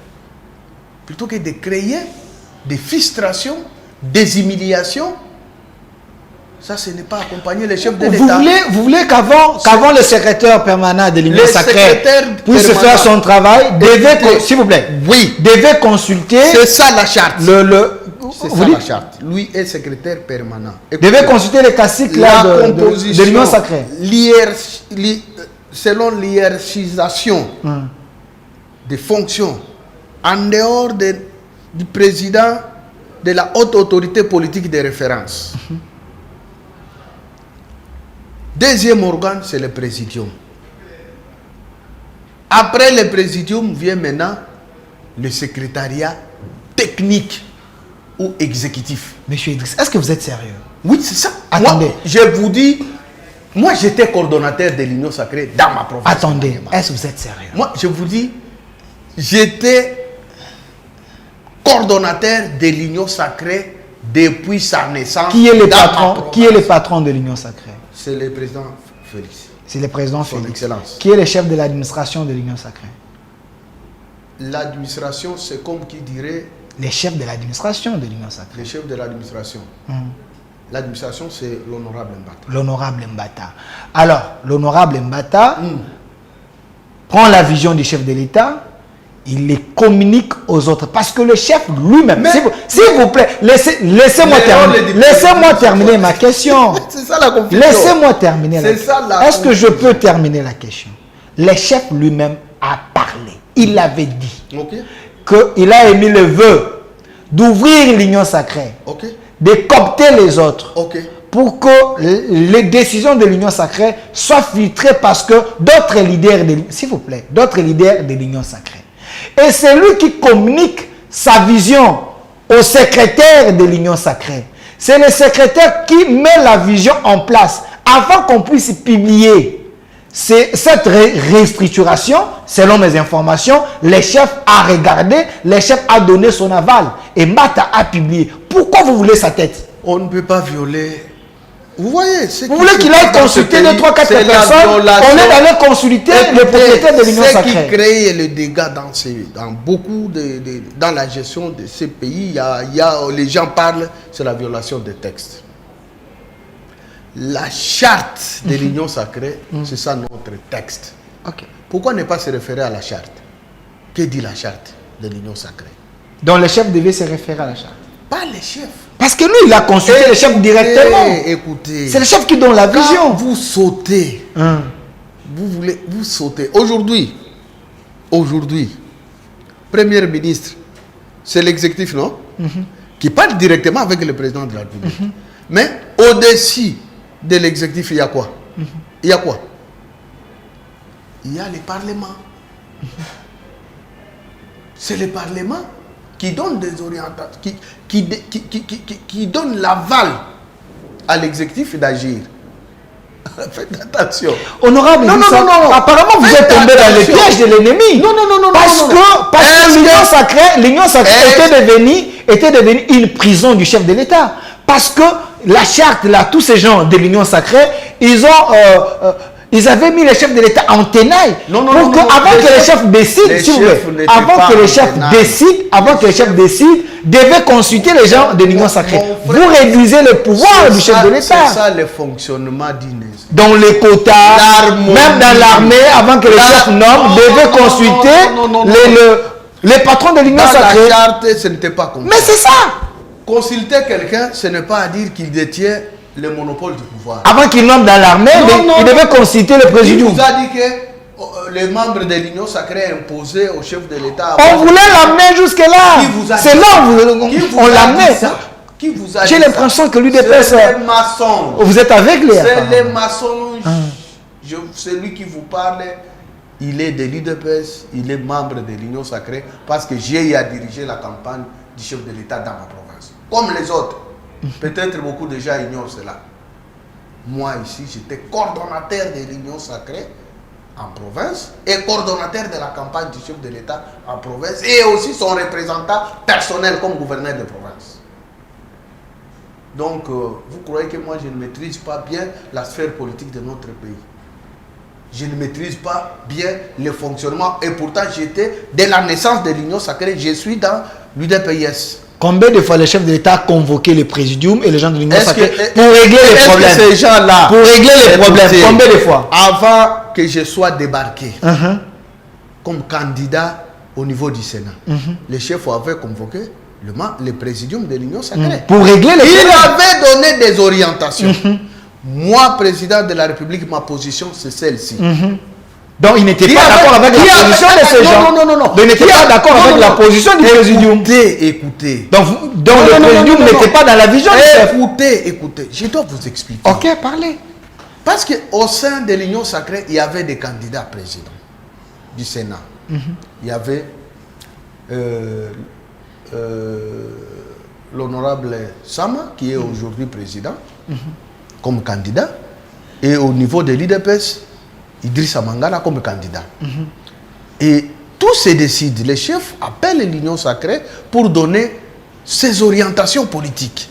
Plutôt que de créer des frustrations, des humiliations, ça, ce n'est pas accompagner les chefs de l'État. Vous voulez qu'avant le secrétaire permanent de l'Union sacrée puisse faire son travail, s'il vous plaît, oui, devait consulter. C'est ça la charte. C'est ça la charte. Lui est secrétaire permanent. Devait consulter les classiques de l'Union sacrée. Selon l'hiérarchisation des fonctions, en dehors du président de la haute autorité politique de référence. Deuxième organe, c'est le présidium. Après le présidium vient maintenant le secrétariat technique ou exécutif. Monsieur Idriss, est-ce que vous êtes sérieux? Oui, c'est ça. Attendez. Moi, je vous dis, moi j'étais coordonnateur de l'Union sacrée dans ma province. Attendez, est-ce que vous êtes sérieux? Moi, je vous dis, j'étais coordonnateur de l'Union sacrée depuis sa naissance. Qui est le patron de l'Union sacrée? C'est le président Félix. C'est le président Son Félix. Excellence. Qui est le chef de l'administration de l'Union sacrée? L'administration, c'est comme qui dirait... Les chefs de l'administration de l'Union sacrée. Les chefs de l'administration. L'administration, c'est l'honorable Mbata. L'honorable Mbata. Alors, l'honorable Mbata prend la vision du chef de l'État, il les communique aux autres. Parce que le chef lui-même, s'il vous plaît, laissez-moi terminer ma question. C'est ça la confusion. Laissez-moi terminer la question. Est-ce que je peux terminer la question? Le chef lui-même a parlé. Il avait dit qu'il a émis le vœu d'ouvrir l'Union sacrée, de coopter les autres, pour que les décisions de l'Union sacrée soient filtrées parce que d'autres leaders, s'il vous plaît, d'autres leaders de l'Union sacrée. Et c'est lui qui communique sa vision au secrétaire de l'Union sacrée. C'est le secrétaire qui met la vision en place afin qu'on puisse publier. C'est cette restructuration, selon mes informations, le chef a regardé, le chef a donné son aval et Mbata a publié. Pourquoi vous voulez sa tête? On ne peut pas violer. Vous voyez, vous voulez qu'il aille consulter 2, 3, 4 personnes, on est allé consulter le propriétaire de l'Union sacrée. Ce qui crée le dégât dans beaucoup dans la gestion de ces pays, les gens parlent, c'est la violation des textes. La charte de l'Union sacrée, c'est ça notre texte. Pourquoi ne pas se référer à la charte? Que dit la charte de l'Union sacrée? Donc le chef devait se référer à la charte. Pas les chefs. Parce que lui, il a consulté le chef directement. Écoutez. C'est le chef qui donne la vision. Vous sautez. Vous sautez. Aujourd'hui, Premier ministre, c'est l'exécutif, non? Qui parle directement avec le président de la République. Mais au-dessus de l'exécutif, il y a quoi? Il y a quoi? Il y a le Parlement. C'est le Parlement qui donne des orientations, qui donne l'aval à l'exécutif d'agir. Faites attention. Honorable, non. Apparemment, vous êtes tombé dans le piège de l'ennemi. Non. Parce que l'Union sacrée était devenue une prison du chef de l'État. Parce que la charte, là, tous ces gens de l'Union sacrée, ils ont Ils avaient mis les chefs de l'État en tenaille. Non, avant que les chefs décident, s'il vous plaît, avant que les chefs décident, devaient consulter les gens de l'Union sacrée. Vous réduisez le pouvoir du chef de l'État. C'est ça le fonctionnement d'Inès. Dans les quotas, même dans l'armée, avant que les chefs nomment, devaient consulter les patrons de l'Union sacrée. Dans la charte, ce n'était pas comme ça. Mais c'est ça. Consulter quelqu'un, ce n'est pas à dire qu'il détient le monopole du pouvoir. Avant qu'il nomme dans l'armée, il devait consulter le président. Il vous a dit que les membres de l'Union sacrée imposaient au chef de l'État. On voulait l'amener jusque-là. C'est là où on l'amenait. J'ai l'impression que l'UDPS. C'est les maçons. Vous êtes avec les. C'est les maçons. Celui qui vous parle, il est de l'UDPS, il est membre de l'Union sacrée parce que j'ai à diriger la campagne du chef de l'État dans ma province. Comme les autres. Peut-être beaucoup de gens ignorent cela. Moi ici, j'étais coordonnateur de l'Union sacrée en province et coordonnateur de la campagne du chef de l'État en province et aussi son représentant personnel comme gouverneur de province. Donc, vous croyez que moi je ne maîtrise pas bien la sphère politique de notre pays. Je ne maîtrise pas bien le fonctionnement et pourtant j'étais, dès la naissance de l'Union sacrée, je suis dans l'UDPS. Combien de fois le chef de l'État a convoqué le présidium et les gens de l'Union sacrée pour régler les problèmes? Ces gens-là, pour régler les problèmes, combien de fois? Avant que je sois débarqué comme candidat au niveau du Sénat, les chefs avaient convoqué le présidium de l'Union sacrée. Pour régler les problèmes. Il avait donné des orientations. Moi, président de la République, ma position, c'est celle-ci. Donc, il n'était pas d'accord avec la position de ces gens. Non. Il n'était pas d'accord avec la position du présidium. Écoutez. Donc le présidium n'était pas dans la vision du chef. Écoutez. Je dois vous expliquer. Ok, parlez. Parce qu'au sein de l'Union sacrée, il y avait des candidats présidents du Sénat. Il y avait l'honorable Sama, qui est aujourd'hui président, comme candidat. Et au niveau de l'IDPS, Idrissa Mangala comme candidat. Et tout se décide. Les chefs appellent l'Union sacrée pour donner ses orientations politiques.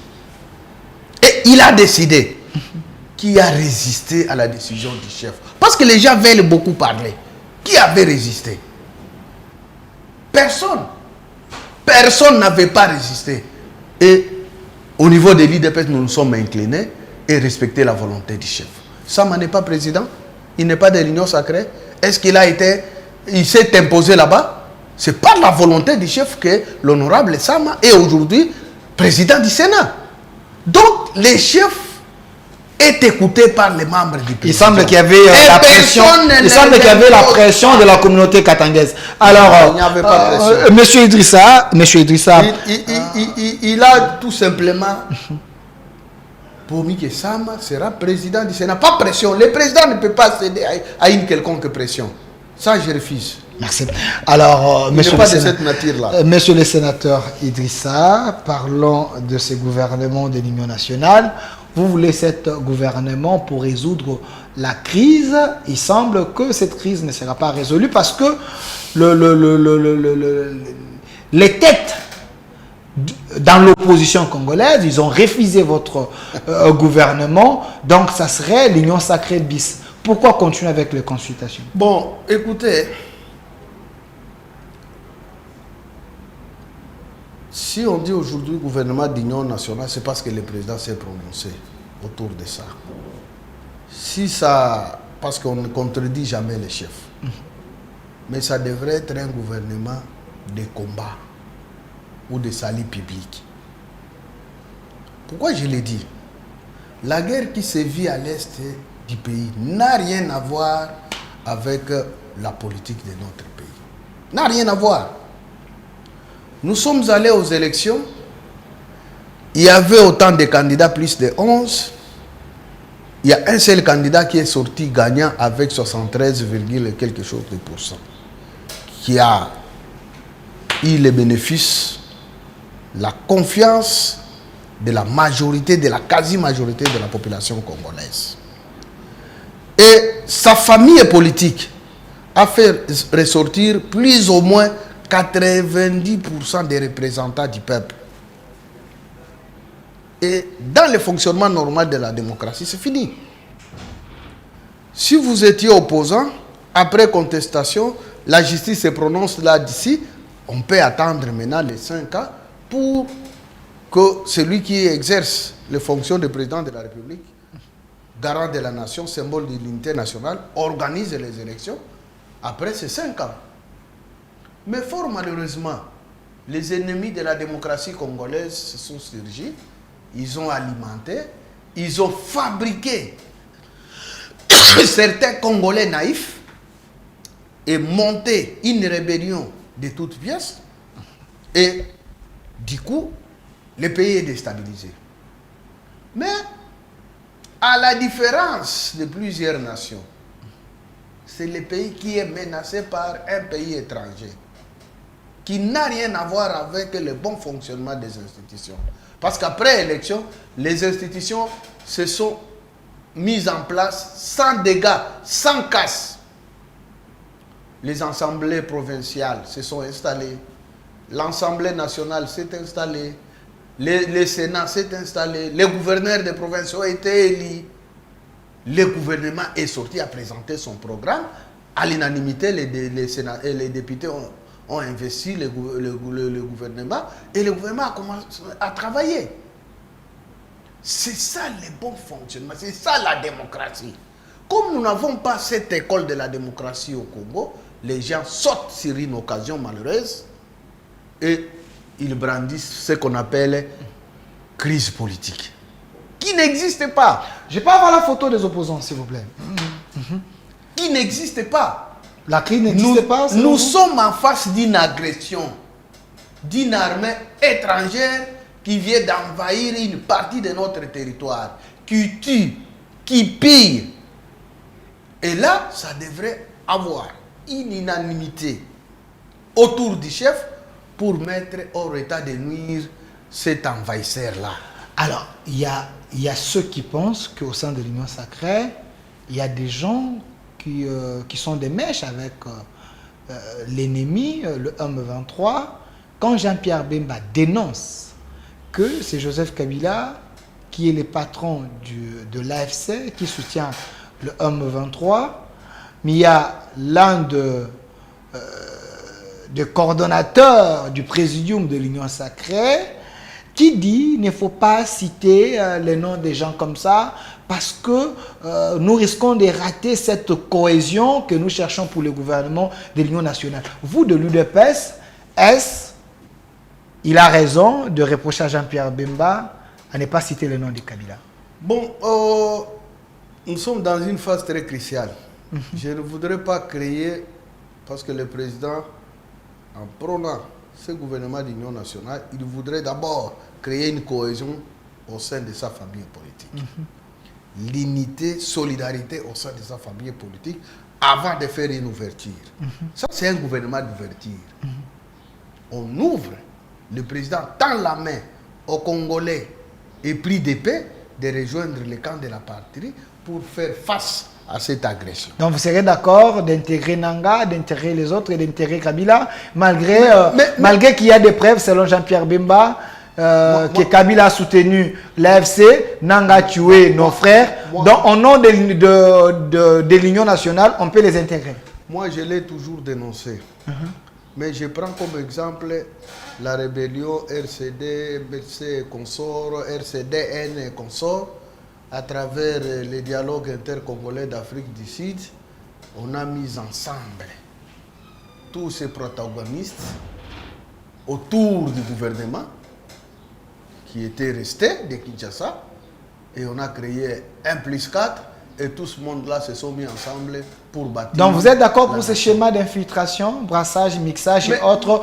Et il a décidé qui a résisté à la décision du chef. Parce que les gens veulent beaucoup parler. Qui avait résisté? Personne. Personne n'avait pas résisté. Et au niveau de l'IDPS, nous nous sommes inclinés et respecté la volonté du chef. Sama n'est pas président. Il n'est pas de l'Union sacrée. Est-ce qu'il s'est imposé là-bas? C'est par la volonté du chef que l'honorable Sama est aujourd'hui président du Sénat. Donc, les chefs est écouté par les membres du pays. Il semble qu'il y avait la pression. Il semble qu'il y avait la pression de la communauté katangaise. Alors, Monsieur Idrissa, il a tout simplement promis que Sama sera président du Sénat. Pas pression. Le président ne peut pas céder à une quelconque pression. Ça, je refuse. Merci. Alors, monsieur le sénateur Idrissa, parlons de ce gouvernement de l'Union nationale. Vous voulez cet gouvernement pour résoudre la crise. Il semble que cette crise ne sera pas résolue parce que les têtes dans l'opposition congolaise, ils ont refusé votre gouvernement. Donc, ça serait l'Union sacrée bis. Pourquoi continuer avec les consultations? Bon, écoutez, si on dit aujourd'hui gouvernement d'union nationale, c'est parce que le président s'est prononcé autour de ça. Si ça, parce qu'on ne contredit jamais les chefs, mais ça devrait être un gouvernement de combat ou de salut public. Pourquoi je l'ai dit? La guerre qui se vit à l'est du pays n'a rien à voir avec la politique de notre pays. N'a rien à voir. Nous sommes allés aux élections. Il y avait autant de candidats, plus de 11. Il y a un seul candidat qui est sorti gagnant avec 73, quelque chose de pourcent. Qui a eu le bénéfice, la confiance de la majorité, de la quasi-majorité de la population congolaise. Et sa famille politique a fait ressortir plus ou moins 90% des représentants du peuple. Et dans le fonctionnement normal de la démocratie, c'est fini. Si vous étiez opposant, après contestation, la justice se prononce là d'ici, on peut attendre maintenant les 5 ans pour que celui qui exerce les fonctions de président de la République, garant de la nation, symbole de l'unité nationale, organise les élections après ces 5 ans. Mais fort malheureusement, les ennemis de la démocratie congolaise se sont surgis, ils ont alimenté, ils ont fabriqué certains Congolais naïfs et monté une rébellion de toutes pièces et du coup, le pays est déstabilisé. Mais à la différence de plusieurs nations, c'est le pays qui est menacé par un pays étranger qui n'a rien à voir avec le bon fonctionnement des institutions. Parce qu'après l'élection, les institutions se sont mises en place sans dégâts, sans casse. Les assemblées provinciales se sont installées, l'Assemblée nationale s'est installée, le Sénat s'est installé, les gouverneurs des provinces ont été élus, le gouvernement est sorti à présenter son programme. À l'unanimité, les députés ont investi le gouvernement et le gouvernement a commencé à travailler. C'est ça le bon fonctionnement, c'est ça la démocratie. Comme nous n'avons pas cette école de la démocratie au Congo, les gens sautent sur une occasion malheureuse et ils brandissent ce qu'on appelle crise politique, qui n'existe pas. Je peux avoir la photo des opposants, s'il vous plaît. Qui n'existe pas. La crise n'existe pas. Nous sommes en face d'une agression, d'une armée étrangère qui vient d'envahir une partie de notre territoire, qui tue, qui pille. Et là, ça devrait avoir une unanimité autour du chef pour mettre hors état de nuire cet envahisseur-là. Alors, il y a ceux qui pensent qu'au sein de l'Union sacrée, il y a des gens qui sont des mèches avec l'ennemi, le M23. Quand Jean-Pierre Bemba dénonce que c'est Joseph Kabila qui est le patron de l'AFC, qui soutient le M23, mais il y a l'un des coordonnateurs du présidium de l'Union sacrée qui dit qu'il ne faut pas citer les noms des gens comme ça parce que nous risquons de rater cette cohésion que nous cherchons pour le gouvernement de l'Union nationale. Vous, de l'UDPS, il a raison de reprocher à Jean-Pierre Bemba à ne pas citer le nom de Kabila? Bon, nous sommes dans une phase très cruciale. Je ne voudrais pas créer, parce que le président, en prônant ce gouvernement d'union nationale, il voudrait d'abord créer une cohésion au sein de sa famille politique. L'unité, solidarité au sein de sa famille politique avant de faire une ouverture. Ça, c'est un gouvernement d'ouverture. On ouvre, le président tend la main aux Congolais et pris d'épée de rejoindre le camp de la patrie pour faire face à cette agression. Donc vous serez d'accord d'intégrer Nanga, d'intégrer les autres et d'intégrer Kabila, malgré qu'il y a des preuves, selon Jean-Pierre Bemba, que Kabila a soutenu l'AFC, Nanga a tué nos frères. Donc au nom de l'Union nationale, on peut les intégrer. Moi, je l'ai toujours dénoncé. Mais je prends comme exemple la rébellion RCD, BC consort, RCDN et consort. À travers les dialogues intercongolais d'Afrique du Sud, on a mis ensemble tous ces protagonistes autour du gouvernement qui étaient restés de Kinshasa et on a créé 1+4 et tout ce monde-là se sont mis ensemble pour bâtir. Donc vous êtes d'accord pour ce schéma d'infiltration, brassage, mixage et autres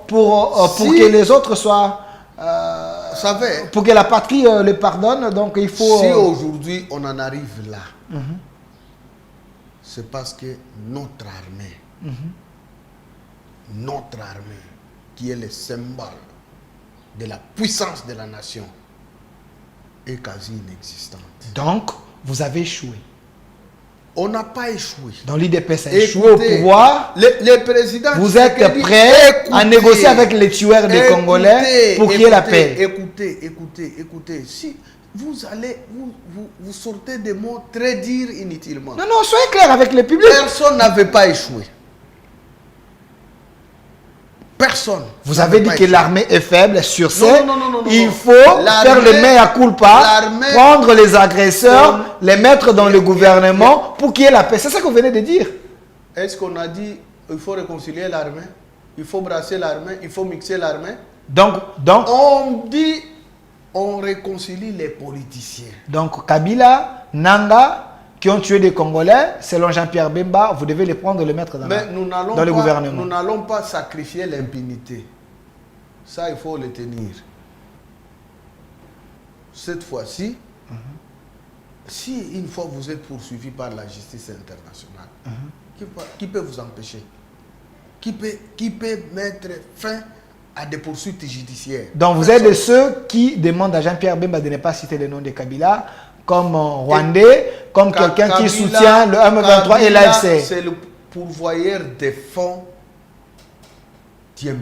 pour que les autres soient... pour que la patrie le pardonne, donc il faut... Si aujourd'hui on en arrive là, c'est parce que notre armée, qui est le symbole de la puissance de la nation, est quasi inexistante. Donc, vous avez échoué. On n'a pas échoué. Dans l'IDPS a échoué au pouvoir. Le président, vous êtes prêt à négocier avec les tueurs des Congolais pour qu'il y ait la paix. Écoutez. Si vous sortez des mots très durs inutilement. Non, non, soyez clair avec le public. Personne n'avait pas échoué. Personne. Vous avez dit que l'armée est faible. Sur ce, Non, il faut faire le mea culpa, prendre les agresseurs, les mettre dans le gouvernement pour qu'il y ait la paix. C'est ça que vous venez de dire. Est-ce qu'on a dit qu'il faut réconcilier l'armée? Il faut brasser l'armée? Il faut mixer l'armée? Donc, on dit on réconcilie les politiciens. Donc, Kabila, Nanga, qui ont tué des Congolais, selon Jean-Pierre Bemba, vous devez les prendre et les mettre dans, le gouvernement. Nous n'allons pas sacrifier l'impunité. Ça, il faut le tenir. Cette fois-ci, si une fois vous êtes poursuivi par la justice internationale, qui peut vous empêcher? Qui peut mettre fin à des poursuites judiciaires? Donc vous êtes de ceux qui demandent à Jean-Pierre Bemba de ne pas citer le nom de Kabila comme Rwandais, comme quelqu'un qui soutient le M23 et l'AFC. C'est le pourvoyeur des fonds du M23.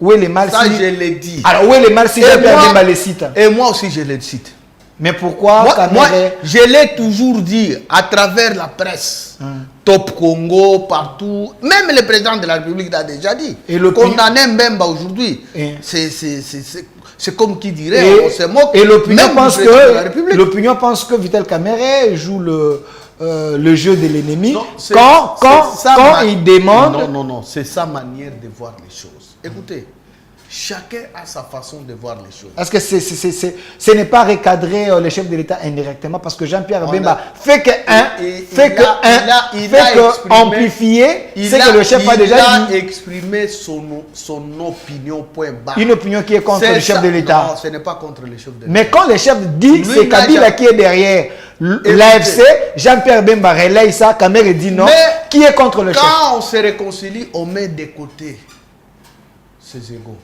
Où est le mal Ça, je l'ai dit. Alors où est le mal si Jean-Pierre Bemba le cite? Et moi aussi, je le cite. Mais pourquoi moi, je l'ai toujours dit à travers la presse, Top Congo, partout, même le président de la République l'a déjà dit. Condamner Mbemba aujourd'hui, c'est comme qui dirait, on se moque. Et l'opinion pense que Vital Kamerhe joue le jeu de l'ennemi quand il demande... Non, c'est sa manière de voir les choses. Écoutez, chacun a sa façon de voir les choses. Est-ce que ce n'est pas recadrer le chef de l'État indirectement parce que Jean-Pierre Bemba fait amplifier ce que le chef a déjà dit. Il a exprimé son opinion, point barre. Une opinion qui est contre le chef de l'État. Non, ce n'est pas contre le chef de l'État. Mais quand le chef dit que c'est Kabila qui est derrière l'AFC, Jean-Pierre Bemba relaye ça, Kamerhe dit non. Qui est contre le chef? Quand on se réconcilie, on met de côté ses égos.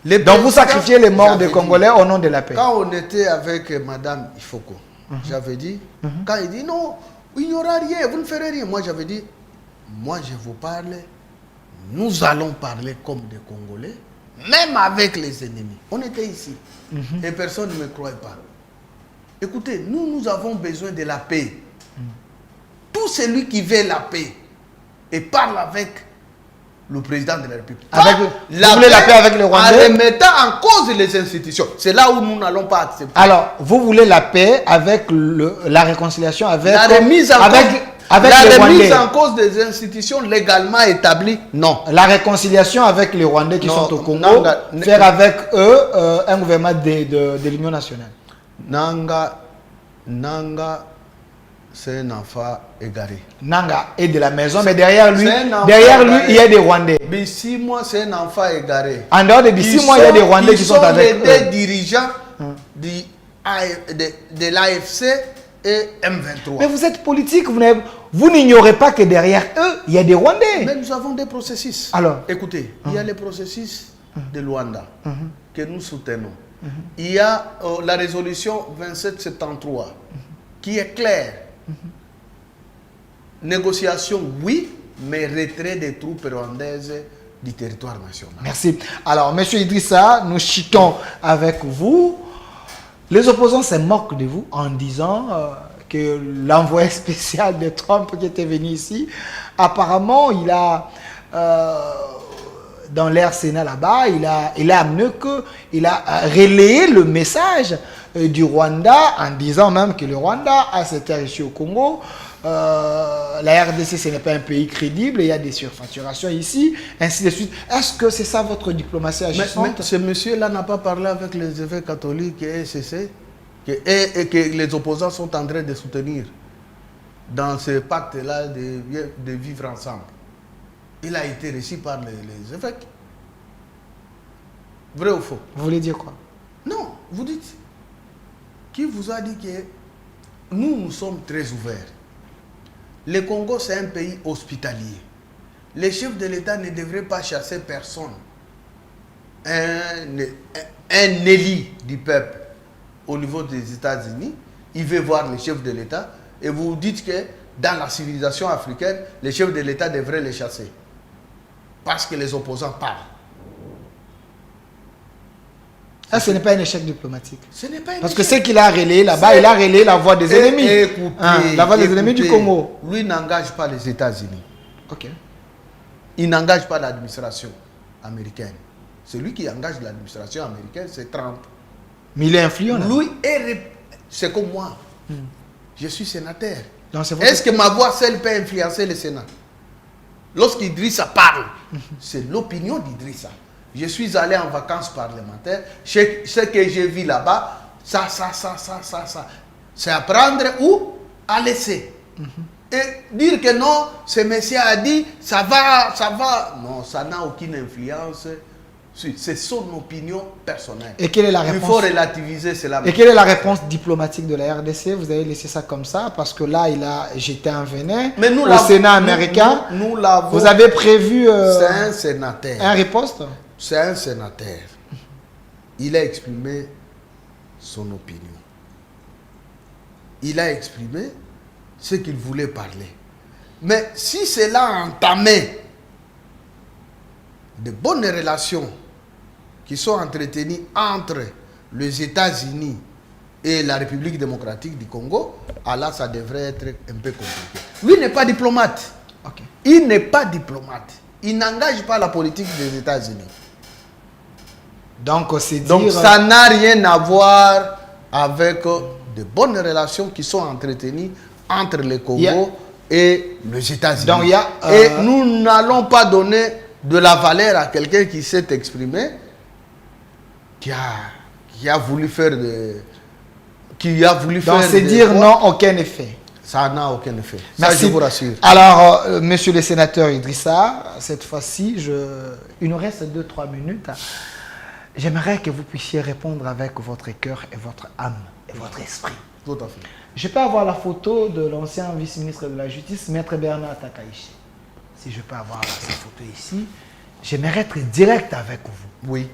Donc vous sacrifiez les morts des Congolais au nom de la paix. Quand on était avec Madame Ifoko, j'avais dit, quand il dit non, il n'y aura rien, vous ne ferez rien. Moi j'avais dit, moi je vous parle, nous allons parler comme des Congolais, même avec les ennemis. On était ici et personne ne me croyait pas. Écoutez, nous avons besoin de la paix. Tout celui qui veut la paix et parle avec le président de la République. Vous voulez la paix avec les Rwandais? En remettant en cause les institutions. C'est là où nous n'allons pas accepter. Alors, vous voulez la paix avec la réconciliation avec... La remise en cause des institutions légalement établies, non. La réconciliation avec les Rwandais qui sont au Congo, faire avec eux un gouvernement de l'Union nationale. Nanga, c'est un enfant égaré. Nanga est de la maison, mais derrière lui, il y a des Rwandais. Bissi-moi, c'est un enfant égaré. En dehors de Bissi-moi, il y a des Rwandais qui sont avec eux. Ils sont les dirigeants de l'AFC et M23. Mais vous êtes politique, vous n'ignorez pas que derrière eux, il y a des Rwandais. Mais nous avons des processus. Alors, écoutez, il y a les processus de Luanda que nous soutenons. Il y a la résolution 2773 qui est claire. Négociation, oui, mais retrait des troupes rwandaises du territoire national. Merci. Alors, M. Idrissa, nous chutons avec vous. Les opposants se moquent de vous en disant que l'envoyé spécial de Trump qui était venu ici, apparemment, il a... dans l'ère Sénat là-bas, il a amené il a relayé le message du Rwanda en disant même que le Rwanda a ses terres ici au Congo. La RDC, ce n'est pas un pays crédible, il y a des surfacturations ici, ainsi de suite. Est-ce que c'est ça votre diplomatie agissante? Mais ce monsieur-là n'a pas parlé avec les évêques catholiques et SCC et que les opposants sont en train de soutenir dans ce pacte-là de vivre ensemble. Il a été reçu par les évêques. Vrai ou faux? Vous voulez dire quoi? Non, vous dites. Qui vous a dit que nous sommes très ouverts? Le Congo, c'est un pays hospitalier. Les chefs de l'État ne devraient pas chasser personne. Un élu du peuple au niveau des États-Unis, il veut voir les chefs de l'État et vous dites que dans la civilisation africaine, les chefs de l'État devraient les chasser. Parce que les opposants parlent. Ça, ce n'est pas un échec diplomatique. Ce n'est pas un Parce échec. que ce qu'il a relayé là-bas, il a relayé la voix des ennemis. Écoutez, La voix des ennemis du Congo. Lui n'engage pas les États-Unis. Ok. Il n'engage pas l'administration américaine. Celui qui engage l'administration américaine, c'est Trump. Mais il est influent. Là. Lui, c'est comme moi. Je suis sénateur. Donc, c'est votre- Est-ce que ma voix seule peut influencer le Sénat? Lorsqu'Idrissa parle, c'est l'opinion d'Idrissa. Je suis allé en vacances parlementaires. Ce que j'ai vu là-bas, ça. C'est à prendre ou à laisser. Et dire que non, ce monsieur a dit, ça va. Non, ça n'a aucune influence. C'est son opinion personnelle. Et quelle est la Il réponse? faut relativiser cela. Et quelle est la réponse diplomatique de la RDC? Vous avez laissé ça comme ça parce que là, il a jeté un venin Mais nous au Sénat américain. Nous l'avons. Vous avez prévu C'est un sénateur. un riposte? C'est un sénateur. Il a exprimé son opinion. Il a exprimé ce qu'il voulait parler. Mais si cela a entamé de bonnes relations qui sont entretenues entre les États-Unis et la République démocratique du Congo, alors ça devrait être un peu compliqué. Lui n'est pas diplomate. Ok. Il n'est pas diplomate. Il n'engage pas la politique des États-Unis. Donc, c'est dire... Donc ça n'a rien à voir avec de bonnes relations qui sont entretenues entre le Congo et les États-Unis. Donc, il y a, Et nous n'allons pas donner de la valeur à quelqu'un qui s'est exprimé, qui a voulu faire de... Donc, c'est dire non, aucun effet. Ça n'a aucun effet. Merci. Ça, je vous rassure. Alors, monsieur le sénateur Idrissa, cette fois-ci, il nous reste 2-3 minutes. J'aimerais que vous puissiez répondre avec votre cœur et votre âme et votre esprit. Tout à fait. Je peux avoir la photo de l'ancien vice-ministre de la Justice, Maître Bernard Takaichi. Si je peux avoir sa photo ici, j'aimerais être direct avec vous. Oui.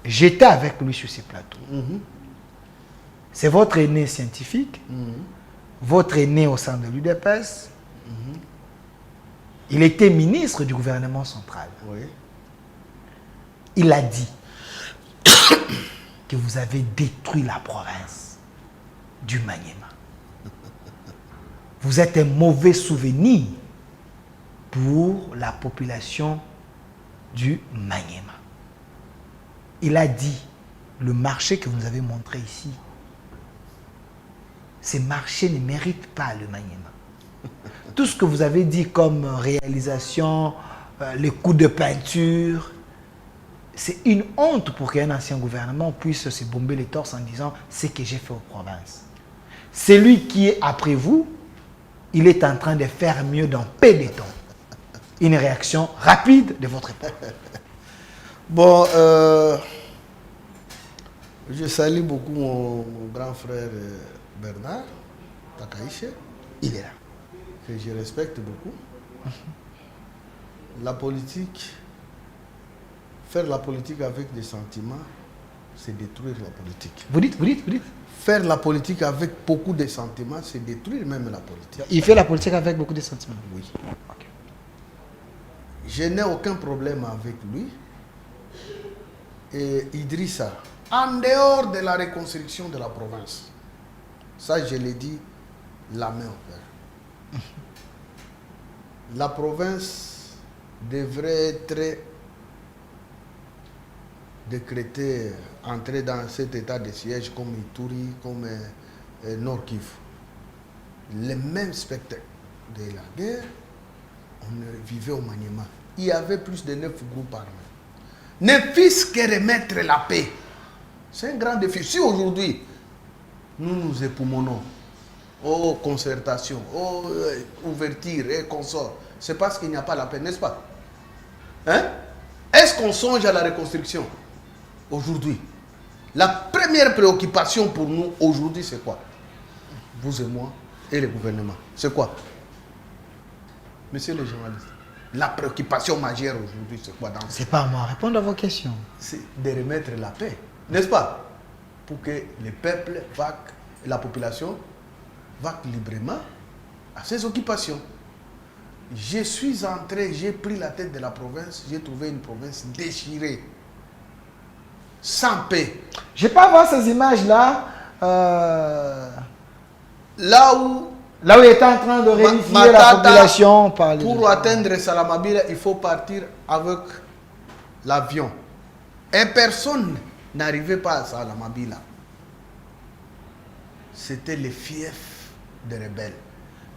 J'étais avec lui sur ces plateaux. C'est votre aîné scientifique, votre aîné au sein de l'UDPS. Il était ministre du gouvernement central. Oui. Il a dit que vous avez détruit la province du Maniema. Vous êtes un mauvais souvenir pour la population du Maniema. Il a dit, le marché que vous nous avez montré ici, ces marchés ne méritent pas le Maniema. Tout ce que vous avez dit comme réalisation, les coups de peinture, c'est une honte pour qu'un ancien gouvernement puisse se bomber les torses en disant ce que j'ai fait aux provinces. Celui qui est après vous, il est en train de faire mieux dans peu de temps. Une réaction rapide de votre époque. Bon, je salue beaucoup mon grand frère Bernard Takaichi. Il est là. Que je respecte beaucoup. La politique, faire la politique avec des sentiments, c'est détruire la politique. Vous dites. Faire la politique avec beaucoup de sentiments, c'est détruire même la politique. Il fait la politique avec beaucoup de sentiments. Oui. Ok. Je n'ai aucun problème avec lui. Et Idrissa, en dehors de la reconstruction de la province, ça je l'ai dit, la main au cœur. La province devrait être décrétée, entrer dans cet état de siège comme Ituri, comme Nord Kivu. Le même spectacle de la guerre, on vivait au Maniema. Il y avait plus de 9 groupes armés. Ne fût-ce que remettre la paix. C'est un grand défi. Si aujourd'hui, nous nous époumonnons aux concertations, aux ouvertures et consorts, c'est parce qu'il n'y a pas la paix, n'est-ce pas? Hein? Est-ce qu'on songe à la reconstruction aujourd'hui? La première préoccupation pour nous aujourd'hui, c'est quoi? Vous et moi et le gouvernement. C'est quoi? Monsieur le journaliste, la préoccupation majeure aujourd'hui, c'est quoi? C'est pas à moi. Répondre à vos questions. C'est de remettre la paix, n'est-ce pas? Pour que le peuple, la population, va librement à ses occupations. Je suis entré, j'ai pris la tête de la province, j'ai trouvé une province déchirée. sans paix. Je n'ai pas voir ces images-là. Là où il était en train de réunifier la population. Pour atteindre Salamabila, il faut partir avec l'avion. Et personne n'arrivait pas à Salamabila. C'était le fief des rebelles.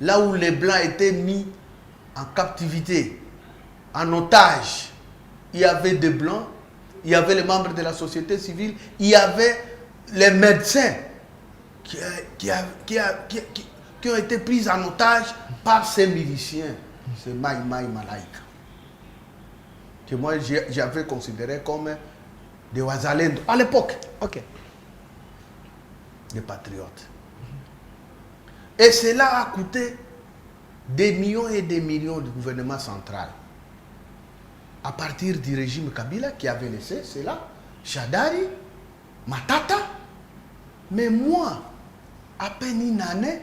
Là où les Blancs étaient mis en captivité, en otage, il y avait des Blancs, il y avait les membres de la société civile, il y avait les médecins qui ont été pris en otage par ces miliciens. C'est Maï Malaïka, que moi j'avais considéré comme des Ouazalendo à l'époque. Ok. Des patriotes. Et cela a coûté des millions et des millions du gouvernement central. À partir du régime Kabila qui avait laissé cela, Shadari, Matata. Mais moi, à peine une année,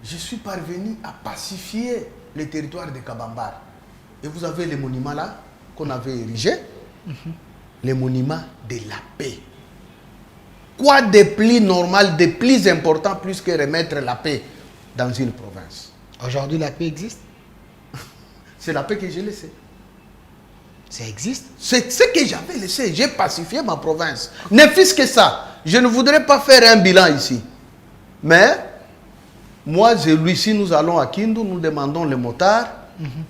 je suis parvenu à pacifier le territoire de Kabambar. Et vous avez les monuments là qu'on avait érigés, les monuments de la paix. Quoi de plus normal, de plus important, plus que remettre la paix dans une province? Aujourd'hui, la paix existe? C'est la paix que j'ai laissée. Ça existe? C'est ce que j'avais laissé. J'ai pacifié ma province. Ne fût-ce que ça. Je ne voudrais pas faire un bilan ici. Mais, moi et lui, si nous allons à Kindu, nous demandons le motard.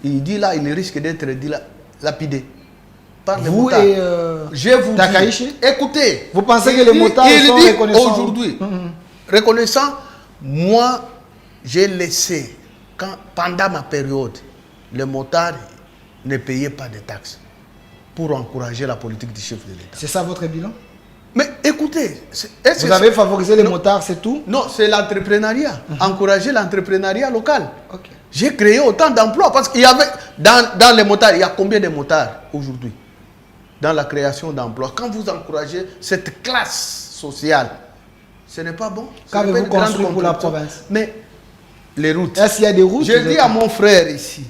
Il dit là, il risque d'être lapidé. Par les motards. Et je vous Takaichi? dis, écoutez. Vous pensez que les motards sont reconnaissants aujourd'hui, reconnaissant, moi, j'ai laissé, pendant ma période, les motards ne payaient pas de taxes pour encourager la politique du chef de l'État. C'est ça votre bilan? Mais écoutez, vous avez favorisé les motards, c'est tout? Non, c'est l'entrepreneuriat. Encourager l'entrepreneuriat local. Okay. J'ai créé autant d'emplois parce qu'il y avait, dans les motards, il y a combien de motards aujourd'hui? Dans la création d'emplois. Quand vous encouragez cette classe sociale, ce n'est pas bon. Qu'avez-vous construit pour la province? Mais les routes. Est-ce qu'il y a des routes? Je dis à mon frère ici,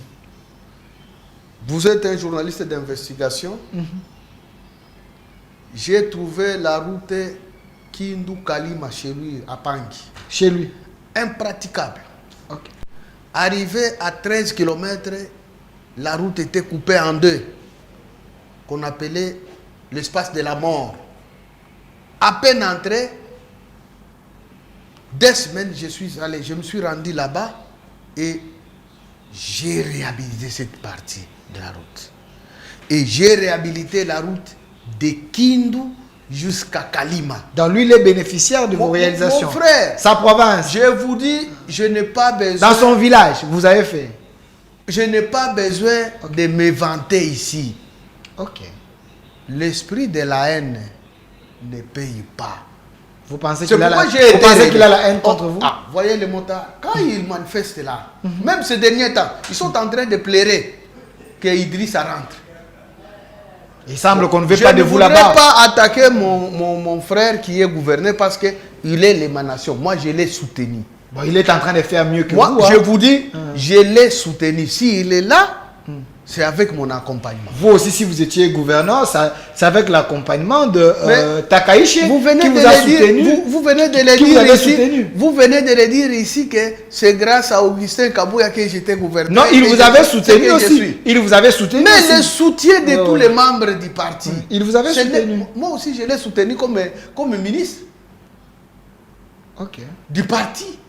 vous êtes un journaliste d'investigation. J'ai trouvé la route Kindu-Kalima chez lui, à Pangui. Chez lui? Impraticable. Okay. Arrivé à 13 km, la route était coupée en deux, qu'on appelait l'espace de la mort. À peine entré, 2 semaines, je me suis rendu là-bas et j'ai réhabilité cette partie de la route. Et j'ai réhabilité la route de Kindu jusqu'à Kalima. Donc lui, il est bénéficiaire de vos réalisations. Mon frère, sa province. Je vous dis, je n'ai pas besoin... Dans son village, vous avez fait? Je n'ai pas besoin de me vanter ici. Ok. L'esprit de la haine ne paye pas. Vous pensez qu'il a la haine contre vous? Ah, voyez les motards, quand ils manifestent là, même ces derniers temps, ils sont en train de pleurer que Idrissa rentre. Il semble qu'on ne veut pas de vous là-bas. Je ne voudrais pas attaquer mon frère qui est gouverneur parce qu'il est l'émanation. Moi, je l'ai soutenu. Bon, il est en train de faire mieux que moi, vous. Je vous dis, je l'ai soutenu. S'il est là, c'est avec mon accompagnement. Vous aussi, si vous étiez gouverneur, c'est avec l'accompagnement de Takaichi qui vous a soutenu. Vous venez de le dire ici. Vous venez de le dire ici que c'est grâce à Augustin Kabouya que j'étais gouverneur. Non, il vous avait soutenu aussi. Il vous avait soutenu. Mais le soutien de tous les membres du parti. Il vous avait soutenu. Moi aussi, je l'ai soutenu comme ministre. Ok. Du parti.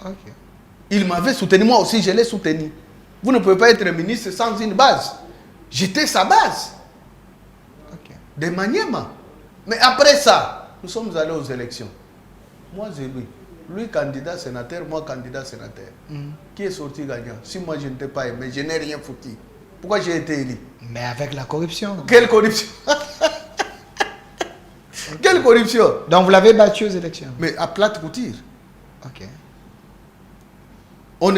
Ok. Il m'avait soutenu, moi aussi, je l'ai soutenu. Vous ne pouvez pas être ministre sans une base. J'étais sa base. Okay. De Maniema. Mais après ça, nous sommes allés aux élections. Moi, c'est lui. Lui, candidat sénateur, moi, candidat sénateur. Qui est sorti gagnant? Si moi, je ne t'ai pas aimé, je n'ai rien foutu. Pourquoi j'ai été élu? Mais avec la corruption. Quelle corruption? Quelle corruption? Donc, vous l'avez battu aux élections? Mais à plate couture. Ok. On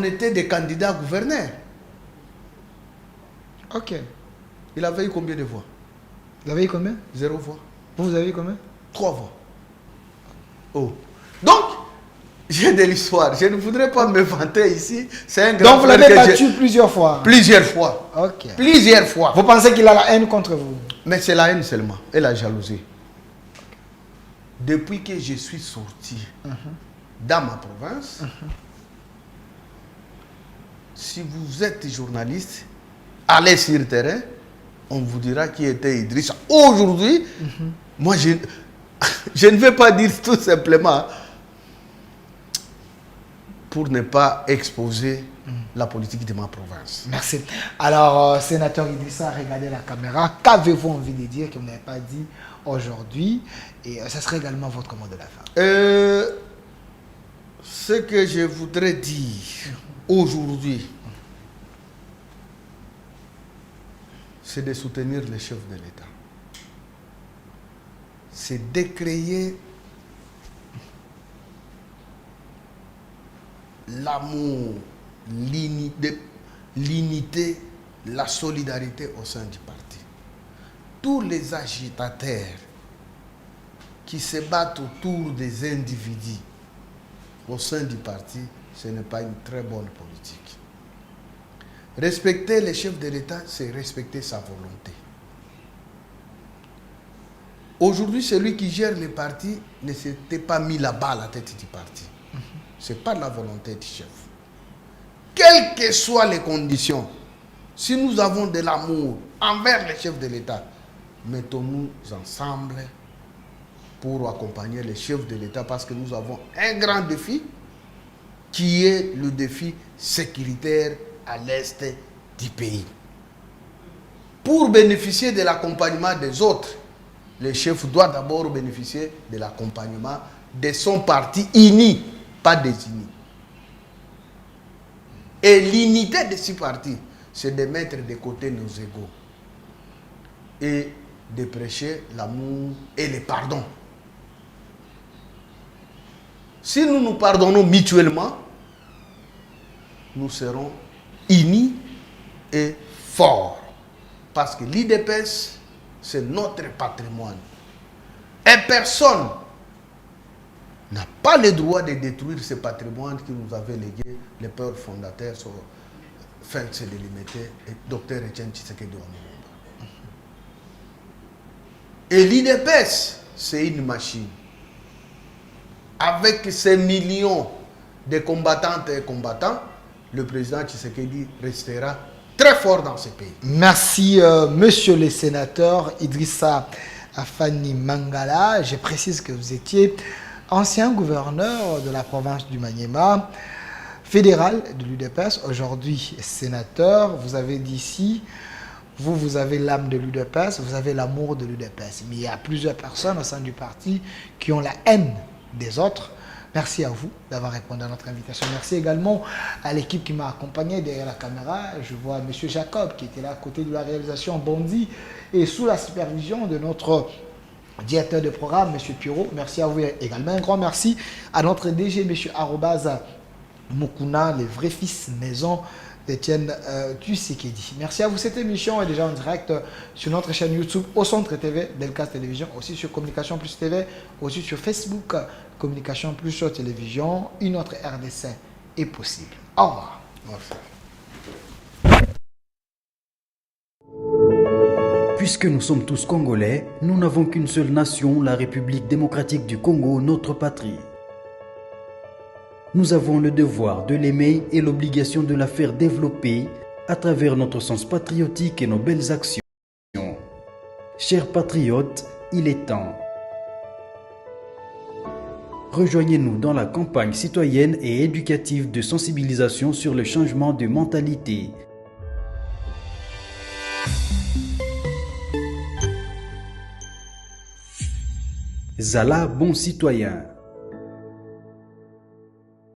était des candidats gouverneurs. Ok. Il avait eu combien de voix? Vous avez eu combien? 0 voix. Vous avez eu combien? 3 voix. Oh. Donc, j'ai de l'histoire. Je ne voudrais pas me vanter ici. C'est un grand. Donc, vous l'avez battu plusieurs fois? Plusieurs fois. Ok. Plusieurs fois. Vous pensez qu'il a la haine contre vous? Mais c'est la haine seulement et la jalousie. Depuis que je suis sorti dans ma province, si vous êtes journaliste, allez sur le terrain, on vous dira qui était Idrissa. Aujourd'hui, moi, je ne vais pas dire tout simplement pour ne pas exposer la politique de ma province. Merci. Alors, sénateur Idrissa, regardez la caméra. Qu'avez-vous envie de dire que vous n'avez pas dit aujourd'hui? Et ça serait également votre mot de la fin. Ce que je voudrais dire aujourd'hui, c'est de soutenir les chefs de l'État. C'est de créer l'amour, l'unité, la solidarité au sein du parti. Tous les agitateurs qui se battent autour des individus au sein du parti, ce n'est pas une très bonne politique. Respecter les chefs de l'État, c'est respecter sa volonté. Aujourd'hui, celui qui gère le parti ne s'était pas mis là-bas à la tête du parti. Ce n'est pas la volonté du chef. Quelles que soient les conditions, si nous avons de l'amour envers les chefs de l'État, mettons-nous ensemble pour accompagner les chefs de l'État parce que nous avons un grand défi qui est le défi sécuritaire à l'est du pays. Pour bénéficier de l'accompagnement des autres, le chef doit d'abord bénéficier de l'accompagnement de son parti uni, pas désigné. Et l'unité de ce parti, c'est de mettre de côté nos égos et de prêcher l'amour et le pardon. Si nous nous pardonnons mutuellement, nous serons unis et forts. Parce que l'IDPS, c'est notre patrimoine. Et personne n'a pas le droit de détruire ce patrimoine qui nous avait légué les pères fondateurs sur Félix Délimité et Dr Etienne Tshisekedi Wamulumba. Et l'IDPS, c'est une machine. Avec ces millions de combattantes et combattants, le président Tshisekedi restera très fort dans ce pays. Merci, monsieur le sénateur Idrissa Afani Mangala. Je précise que vous étiez ancien gouverneur de la province du Maniema, fédéral de l'UDPS, aujourd'hui sénateur. Vous avez dit ici, vous avez l'âme de l'UDPS, vous avez l'amour de l'UDPS. Mais il y a plusieurs personnes au sein du parti qui ont la haine des autres. Merci à vous d'avoir répondu à notre invitation. Merci également à l'équipe qui m'a accompagné derrière la caméra. Je vois M. Jacob qui était là à côté de la réalisation Bondy et sous la supervision de notre directeur de programme, M. Piro. Merci à vous également. Un grand merci à notre DG, M. Arobaz Mukuna, le vrai fils maison d'Etienne Tshisekedi. Merci à vous. Cette émission est déjà en direct sur notre chaîne YouTube au Centre TV, Delcas Télévision, aussi sur Communication Plus TV, aussi sur Facebook, Communication Plus sur Télévision. Une autre RDC est possible. Au revoir. Merci. Puisque nous sommes tous Congolais, nous n'avons qu'une seule nation, la République démocratique du Congo, notre patrie. Nous avons le devoir de l'aimer et l'obligation de la faire développer à travers notre sens patriotique et nos belles actions. Chers patriotes, il est temps. Rejoignez-nous dans la campagne citoyenne et éducative de sensibilisation sur le changement de mentalité. Zala, bon citoyen.